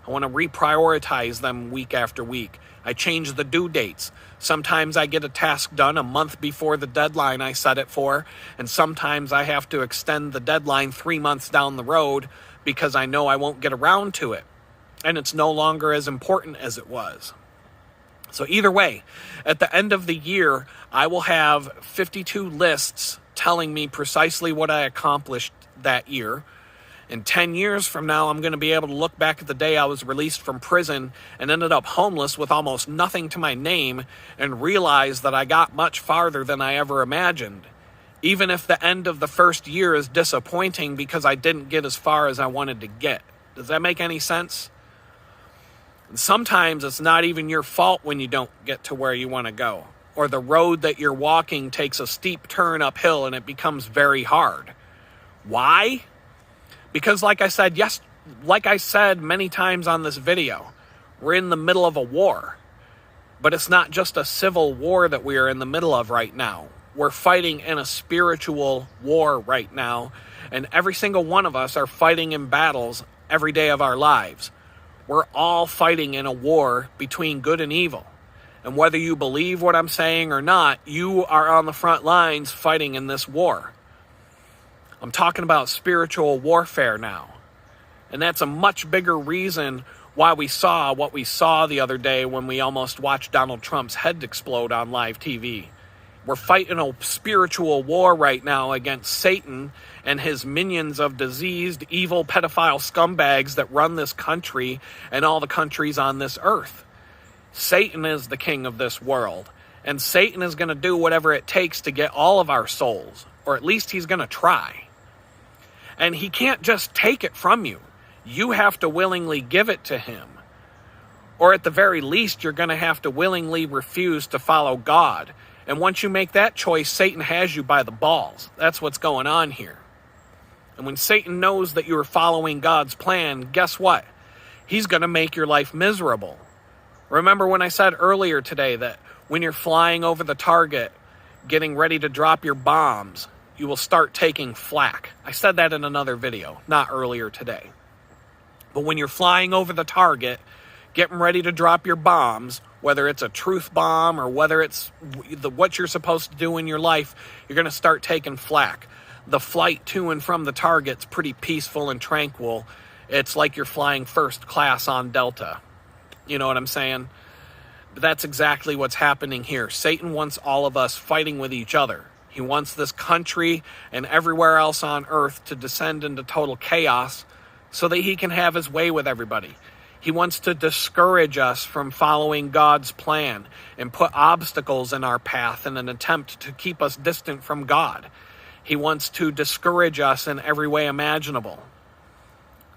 I want to reprioritize them week after week. I change the due dates. Sometimes I get a task done a month before the deadline I set it for, and sometimes I have to extend the deadline 3 months down the road because I know I won't get around to it, and it's no longer as important as it was. So either way, at the end of the year, I will have 52 lists telling me precisely what I accomplished that year. In 10 years from now, I'm going to be able to look back at the day I was released from prison and ended up homeless with almost nothing to my name and realize that I got much farther than I ever imagined. Even if the end of the first year is disappointing because I didn't get as far as I wanted to get. Does that make any sense? And sometimes it's not even your fault when you don't get to where you want to go, or the road that you're walking takes a steep turn uphill and it becomes very hard. Why? Because like I said many times on this video, we're in the middle of a war. But it's not just a civil war that we are in the middle of right now. We're fighting in a spiritual war right now, and every single one of us are fighting in battles every day of our lives. We're all fighting in a war between good and evil. And whether you believe what I'm saying or not, you are on the front lines fighting in this war. I'm talking about spiritual warfare now. And that's a much bigger reason why we saw what we saw the other day when we almost watched Donald Trump's head explode on live TV. We're fighting a spiritual war right now against Satan and his minions of diseased, evil, pedophile scumbags that run this country and all the countries on this earth. Satan is the king of this world. And Satan is going to do whatever it takes to get all of our souls. Or at least he's going to try. And he can't just take it from you. You have to willingly give it to him. Or at the very least, you're going to have to willingly refuse to follow God. And once you make that choice, Satan has you by the balls. That's what's going on here. And when Satan knows that you are following God's plan, guess what? He's going to make your life miserable. Remember when I said earlier today that when you're flying over the target, getting ready to drop your bombs, you will start taking flak. I said that in another video, not earlier today. But when you're flying over the target, getting ready to drop your bombs, whether it's a truth bomb or whether it's what you're supposed to do in your life, you're going to start taking flak. The flight to and from the target's pretty peaceful and tranquil. It's like you're flying first class on Delta. You know what I'm saying? But that's exactly what's happening here. Satan wants all of us fighting with each other. He wants this country and everywhere else on earth to descend into total chaos so that he can have his way with everybody. He wants to discourage us from following God's plan and put obstacles in our path in an attempt to keep us distant from God. He wants to discourage us in every way imaginable.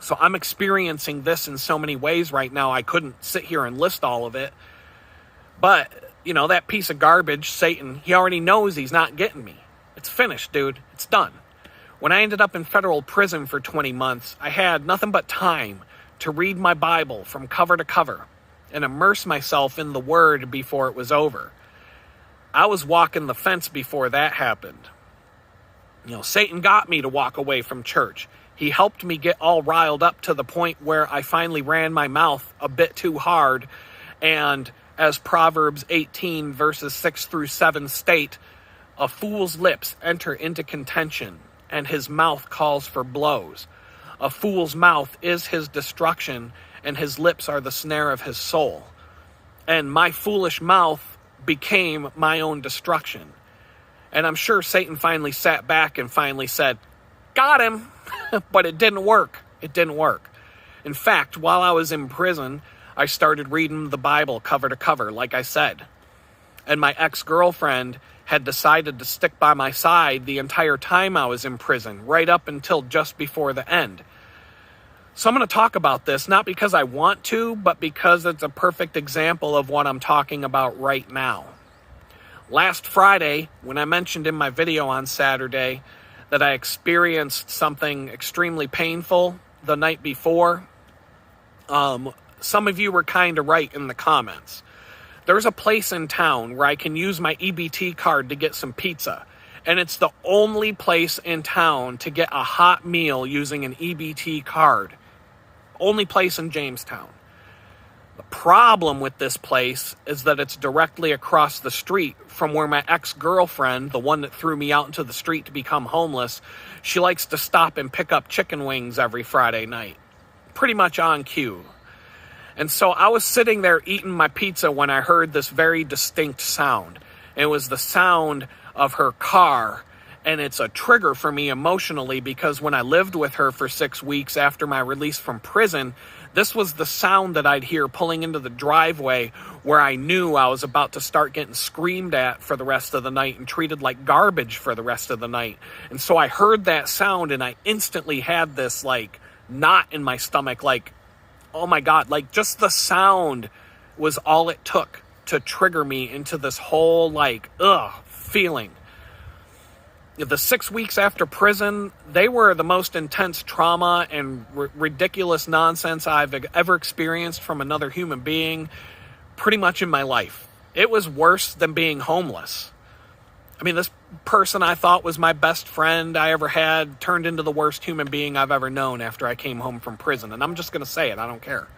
So I'm experiencing this in so many ways right now. I couldn't sit here and list all of it. But, you know, that piece of garbage, Satan, he already knows he's not getting me. It's finished, dude. It's done. When I ended up in federal prison for 20 months, I had nothing but time to read my Bible from cover to cover and immerse myself in the Word before it was over. I was walking the fence before that happened. You know, Satan got me to walk away from church. He helped me get all riled up to the point where I finally ran my mouth a bit too hard. And as Proverbs 18 verses 6 through 7 state, a fool's lips enter into contention, and his mouth calls for blows. A fool's mouth is his destruction, and his lips are the snare of his soul. And my foolish mouth became my own destruction. And I'm sure Satan finally sat back and finally said, "Got him." But it didn't work. It didn't work. In fact, while I was in prison, I started reading the Bible cover to cover, like I said. And my ex-girlfriend had decided to stick by my side the entire time I was in prison, right up until just before the end. So I'm going to talk about this, not because I want to, but because it's a perfect example of what I'm talking about right now. Last Friday, when I mentioned in my video on Saturday that I experienced something extremely painful the night before, some of you were kind of right in the comments. There's a place in town where I can use my EBT card to get some pizza. And it's the only place in town to get a hot meal using an EBT card. Only place in Jamestown. The problem with this place is that it's directly across the street from where my ex-girlfriend, the one that threw me out into the street to become homeless, she likes to stop and pick up chicken wings every Friday night. Pretty much on cue. And so I was sitting there eating my pizza when I heard this very distinct sound. It was the sound of her car, and it's a trigger for me emotionally because when I lived with her for 6 weeks after my release from prison, this was the sound that I'd hear pulling into the driveway where I knew I was about to start getting screamed at for the rest of the night and treated like garbage for the rest of the night. And so I heard that sound and I instantly had this knot in my stomach, oh my God, just the sound was all it took to trigger me into this whole feeling. The 6 weeks after prison, they were the most intense trauma and ridiculous nonsense I've ever experienced from another human being pretty much in my life. It was worse than being homeless. I mean, this person I thought was my best friend I ever had turned into the worst human being I've ever known after I came home from prison. And I'm just going to say it. I don't care.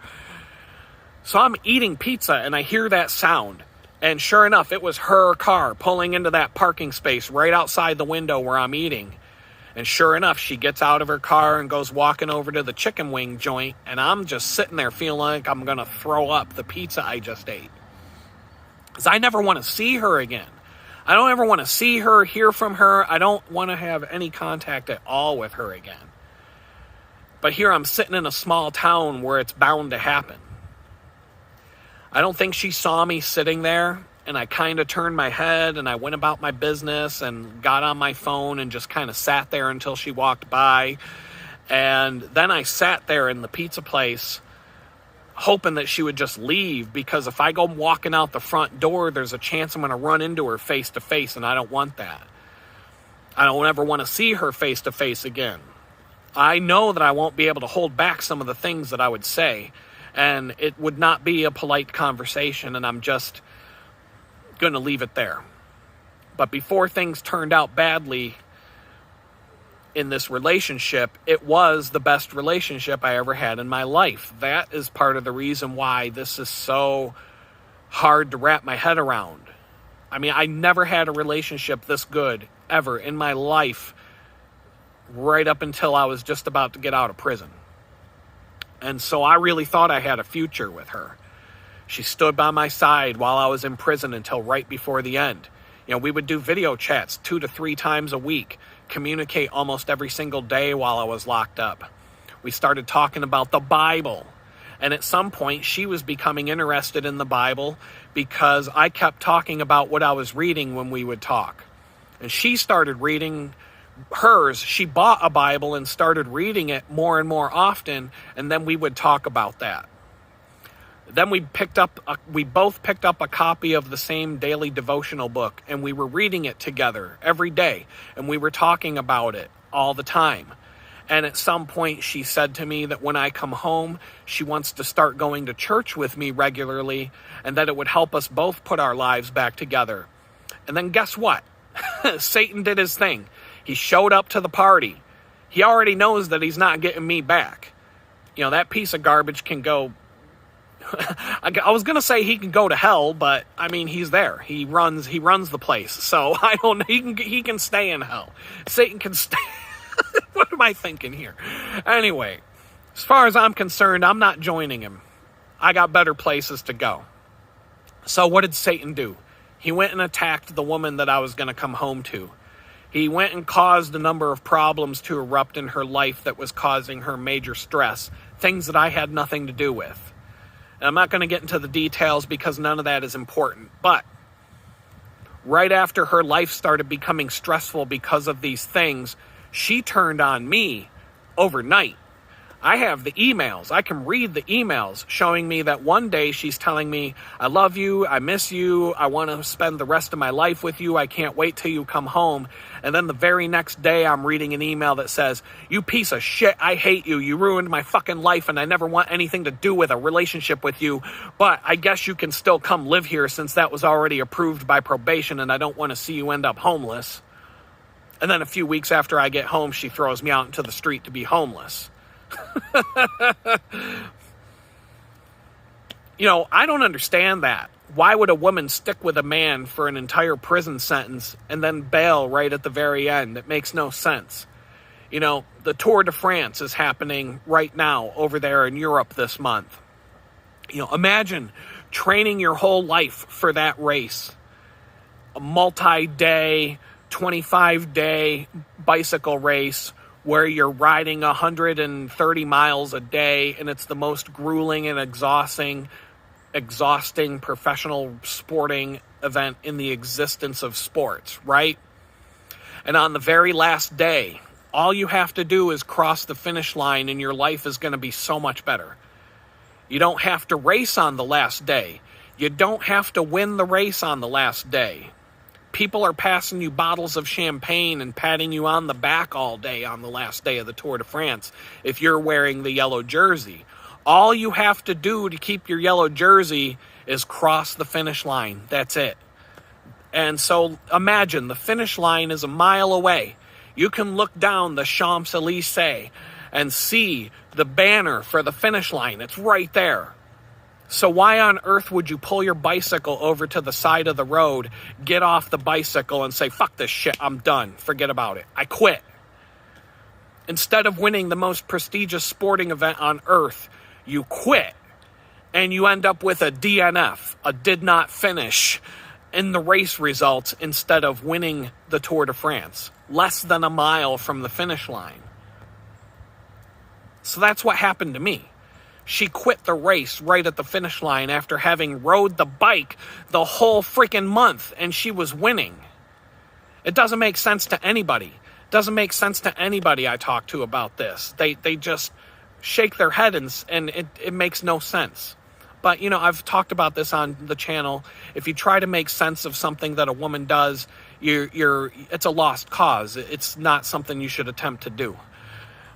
So I'm eating pizza and I hear that sound. And sure enough, it was her car pulling into that parking space right outside the window where I'm eating. And sure enough, she gets out of her car and goes walking over to the chicken wing joint. And I'm just sitting there feeling like I'm going to throw up the pizza I just ate. Because I never want to see her again. I don't ever want to see her, hear from her. I don't want to have any contact at all with her again. But here I'm sitting in a small town where it's bound to happen. I don't think she saw me sitting there, and I kind of turned my head and I went about my business and got on my phone and just kind of sat there until she walked by. And then I sat there in the pizza place hoping that she would just leave, because if I go walking out the front door, there's a chance I'm going to run into her face to face, and I don't want that. I don't ever want to see her face to face again. I know that I won't be able to hold back some of the things that I would say, and it would not be a polite conversation, and I'm just going to leave it there. But before things turned out badly in this relationship, it was the best relationship I ever had in my life. That is part of the reason why this is so hard to wrap my head around. I mean, I never had a relationship this good ever in my life right up until I was just about to get out of prison. And so I really thought I had a future with her. She stood by my side while I was in prison until right before the end. We would do video chats 2 to 3 times a week, communicate almost every single day while I was locked up. We started talking about the Bible. And at some point, she was becoming interested in the Bible because I kept talking about what I was reading when we would talk. And she started reading hers. She bought a Bible and started reading it more and more often, and then we would talk about that. Then we both picked up a copy of the same daily devotional book, and we were reading it together every day, and we were talking about it all the time. And at some point, she said to me that when I come home, she wants to start going to church with me regularly, and that it would help us both put our lives back together. And then guess what? Satan did his thing. He showed up to the party. He already knows that he's not getting me back. That piece of garbage can go... I was going to say he can go to hell, but I mean, he's there. He runs the place. So I don't know. He can stay in hell. Satan can stay. What am I thinking here? Anyway, as far as I'm concerned, I'm not joining him. I got better places to go. So what did Satan do? He went and attacked the woman that I was going to come home to. He went and caused a number of problems to erupt in her life that was causing her major stress, things that I had nothing to do with. And I'm not going to get into the details because none of that is important. But right after her life started becoming stressful because of these things, she turned on me overnight. I have the emails. I can read the emails showing me that one day she's telling me, I love you, I miss you, I want to spend the rest of my life with you, I can't wait till you come home. And then the very next day I'm reading an email that says, you piece of shit, I hate you, you ruined my fucking life and I never want anything to do with a relationship with you, but I guess you can still come live here since that was already approved by probation and I don't want to see you end up homeless. And then a few weeks after I get home, she throws me out into the street to be homeless. You know, I don't understand that. Why would a woman stick with a man for an entire prison sentence and then bail right at the very end? It makes no sense. You know, the Tour de France is happening right now over there in Europe this month. You know, imagine training your whole life for that race. A multi-day, 25-day bicycle race where you're riding 130 miles a day, and it's the most grueling and exhausting professional sporting event in the existence of sports, right? And on the very last day, all you have to do is cross the finish line and your life is going to be so much better. You don't have to race on the last day. You don't have to win the race on the last day. People are passing you bottles of champagne and patting you on the back all day on the last day of the Tour de France if you're wearing the yellow jersey. All you have to do to keep your yellow jersey is cross the finish line. That's it. And so imagine the finish line is a mile away. You can look down the Champs-Élysées and see the banner for the finish line. It's right there. So why on earth would you pull your bicycle over to the side of the road, get off the bicycle and say, fuck this shit, I'm done, forget about it, I quit? Instead of winning the most prestigious sporting event on earth, you quit and you end up with a DNF, a did not finish, in the race results instead of winning the Tour de France, less than a mile from the finish line. So that's what happened to me. She quit the race right at the finish line after having rode the bike the whole freaking month, and she was winning. It doesn't make sense to anybody. It doesn't make sense to anybody I talk to about this. They just shake their head and it makes no sense. But, you know, I've talked about this on the channel. If you try to make sense of something that a woman does, it's a lost cause. It's not something you should attempt to do.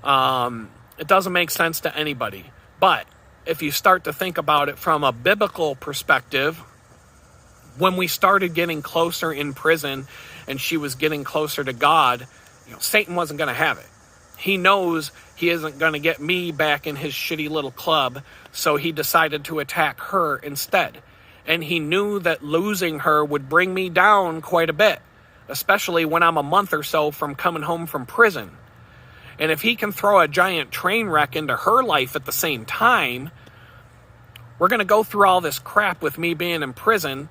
It doesn't make sense to anybody. But if you start to think about it from a biblical perspective, when we started getting closer in prison and she was getting closer to God, you know, Satan wasn't going to have it. He knows he isn't going to get me back in his shitty little club, so he decided to attack her instead. And he knew that losing her would bring me down quite a bit, especially when I'm a month or so from coming home from prison. And if he can throw a giant train wreck into her life at the same time, we're going to go through all this crap with me being in prison.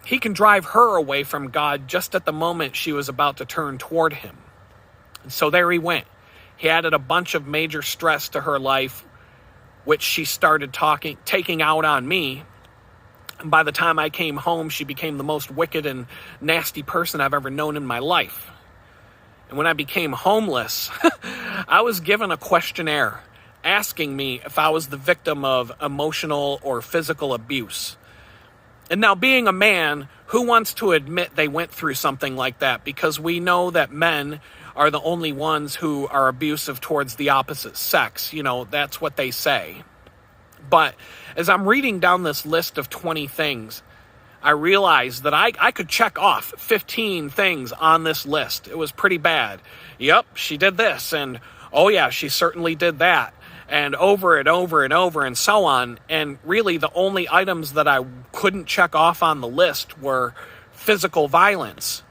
He can drive her away from God just at the moment she was about to turn toward him. And so there he went. He added a bunch of major stress to her life, which she started taking out on me. And by the time I came home, she became the most wicked and nasty person I've ever known in my life. And when I became homeless, I was given a questionnaire asking me if I was the victim of emotional or physical abuse. And now, being a man, who wants to admit they went through something like that? Because we know that men are the only ones who are abusive towards the opposite sex. You know, that's what they say. But as I'm reading down this list of 20 things, I realized that I could check off 15 things on this list. It was pretty bad. Yep, she did this, and oh yeah, she certainly did that, and over and over and over and so on. And really the only items that I couldn't check off on the list were physical violence.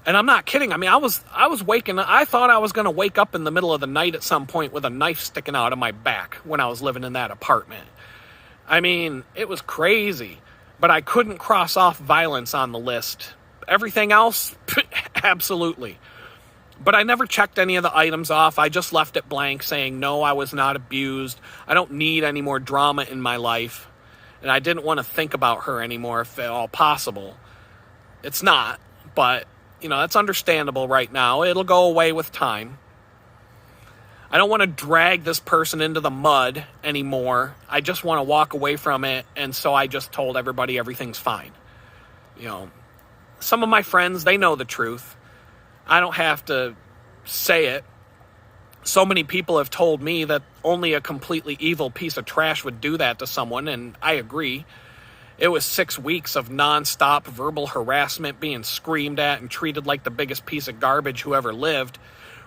And I'm not kidding. I mean, I was waking up. I thought I was going to wake up in the middle of the night at some point with a knife sticking out of my back when I was living in that apartment. I mean, it was crazy. But I couldn't cross off violence on the list. Everything else, absolutely. But I never checked any of the items off. I just left it blank, saying, no, I was not abused. I don't need any more drama in my life. And I didn't want to think about her anymore if at all possible. It's not, but, that's understandable right now. It'll go away with time. I don't want to drag this person into the mud anymore. I just want to walk away from it, and so I just told everybody everything's fine. Some of my friends, they know the truth. I don't have to say it. So many people have told me that only a completely evil piece of trash would do that to someone, and I agree. It was 6 weeks of nonstop verbal harassment, being screamed at and treated like the biggest piece of garbage who ever lived,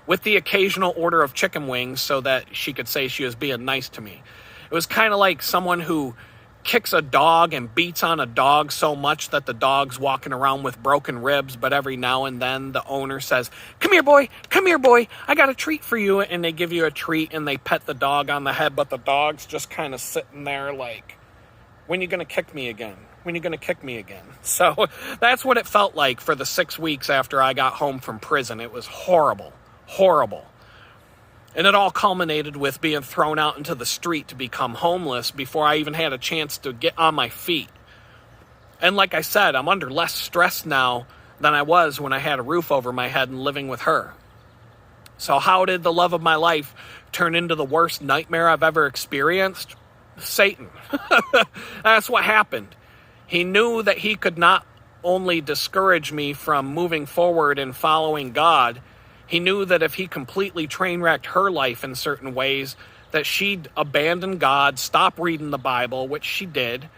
with the occasional order of chicken wings so that she could say she was being nice to me. It was kind of like someone who kicks a dog and beats on a dog so much that the dog's walking around with broken ribs, but every now and then the owner says, come here, boy, I got a treat for you, and they give you a treat and they pet the dog on the head, but the dog's just kind of sitting there like, when are you going to kick me again? When are you going to kick me again? So that's what it felt like for the 6 weeks after I got home from prison. It was horrible. And it all culminated with being thrown out into the street to become homeless before I even had a chance to get on my feet. And like I said, I'm under less stress now than I was when I had a roof over my head and living with her. So how did the love of my life turn into the worst nightmare I've ever experienced? Satan. That's what happened. He knew that he could not only discourage me from moving forward and following God, he knew that if he completely train wrecked her life in certain ways, that she'd abandon God, stop reading the Bible, which she did,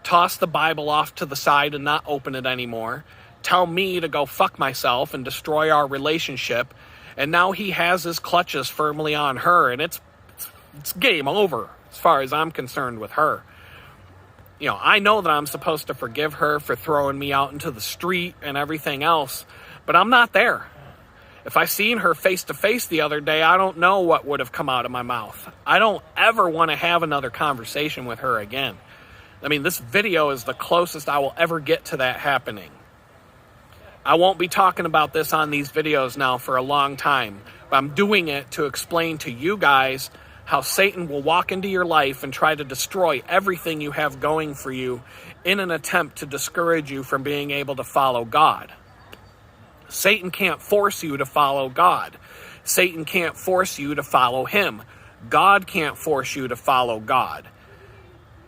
toss the Bible off to the side and not open it anymore, tell me to go fuck myself and destroy our relationship, and now he has his clutches firmly on her, and it's game over as far as I'm concerned with her. I know that I'm supposed to forgive her for throwing me out into the street and everything else, but I'm not there. If I seen her face to face the other day, I don't know what would have come out of my mouth. I don't ever want to have another conversation with her again. I mean, this video is the closest I will ever get to that happening. I won't be talking about this on these videos now for a long time, but I'm doing it to explain to you guys how Satan will walk into your life and try to destroy everything you have going for you in an attempt to discourage you from being able to follow God. Satan can't force you to follow God. Satan can't force you to follow him. God can't force you to follow God.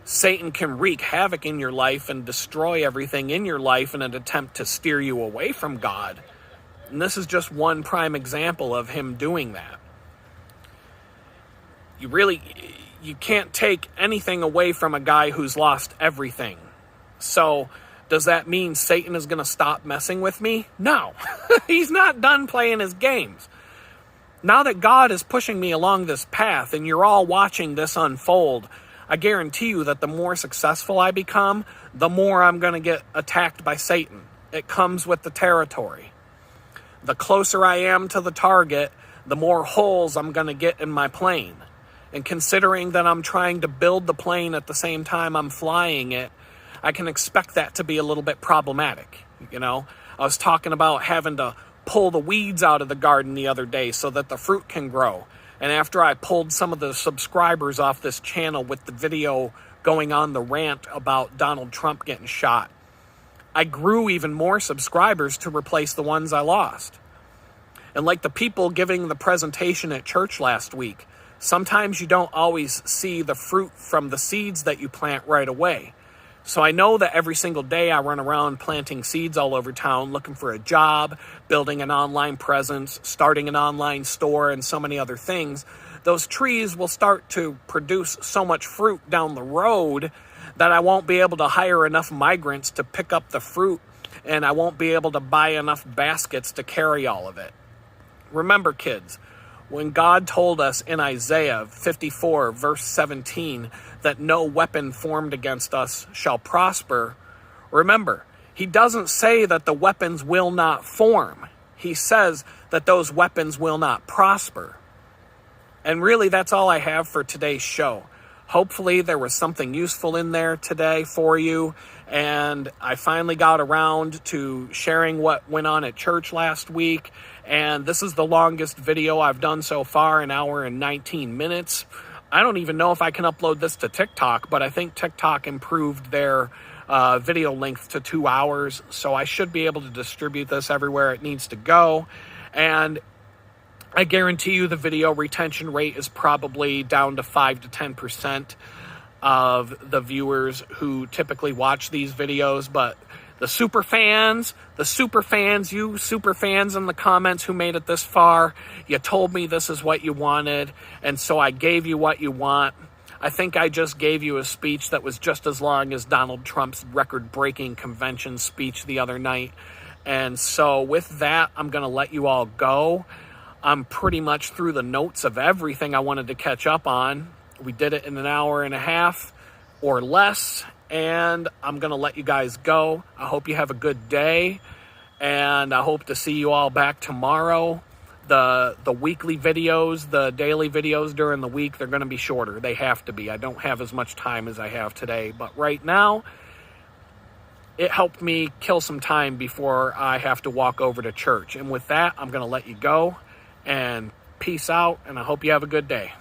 Satan can wreak havoc in your life and destroy everything in your life in an attempt to steer you away from God. And this is just one prime example of him doing that. You can't take anything away from a guy who's lost everything. So, does that mean Satan is going to stop messing with me? No. He's not done playing his games. Now that God is pushing me along this path and you're all watching this unfold, I guarantee you that the more successful I become, the more I'm going to get attacked by Satan. It comes with the territory. The closer I am to the target, the more holes I'm going to get in my plane. And considering that I'm trying to build the plane at the same time I'm flying it, I can expect that to be a little bit problematic. I was talking about having to pull the weeds out of the garden the other day so that the fruit can grow. And after I pulled some of the subscribers off this channel with the video going on the rant about Donald Trump getting shot, I grew even more subscribers to replace the ones I lost. And like the people giving the presentation at church last week, sometimes you don't always see the fruit from the seeds that you plant right away. So I know that every single day I run around planting seeds all over town, looking for a job, building an online presence, starting an online store, and so many other things. Those trees will start to produce so much fruit down the road that I won't be able to hire enough migrants to pick up the fruit, and I won't be able to buy enough baskets to carry all of it. Remember, kids, when God told us in Isaiah 54, verse 17, that no weapon formed against us shall prosper, remember, he doesn't say that the weapons will not form. He says that those weapons will not prosper. And really, that's all I have for today's show. Hopefully there was something useful in there today for you, and I finally got around to sharing what went on at church last week, and this is the longest video I've done so far, 1 hour and 19 minutes. I don't even know if I can upload this to TikTok, but I think TikTok improved their video length to 2 hours. So I should be able to distribute this everywhere it needs to go. And I guarantee you the video retention rate is probably down to 5 to 10% of the viewers who typically watch these videos. But the super fans, you super fans in the comments who made it this far, you told me this is what you wanted, and so I gave you what you want. I think I just gave you a speech that was just as long as Donald Trump's record-breaking convention speech the other night. And so with that, I'm going to let you all go. I'm pretty much through the notes of everything I wanted to catch up on. We did it in an hour and a half or less, and I'm going to let you guys go. I hope you have a good day, and I hope to see you all back tomorrow. The weekly videos, the daily videos during the week, they're going to be shorter. They have to be. I don't have as much time as I have today, but right now, it helped me kill some time before I have to walk over to church. And with that, I'm going to let you go, and peace out, and I hope you have a good day.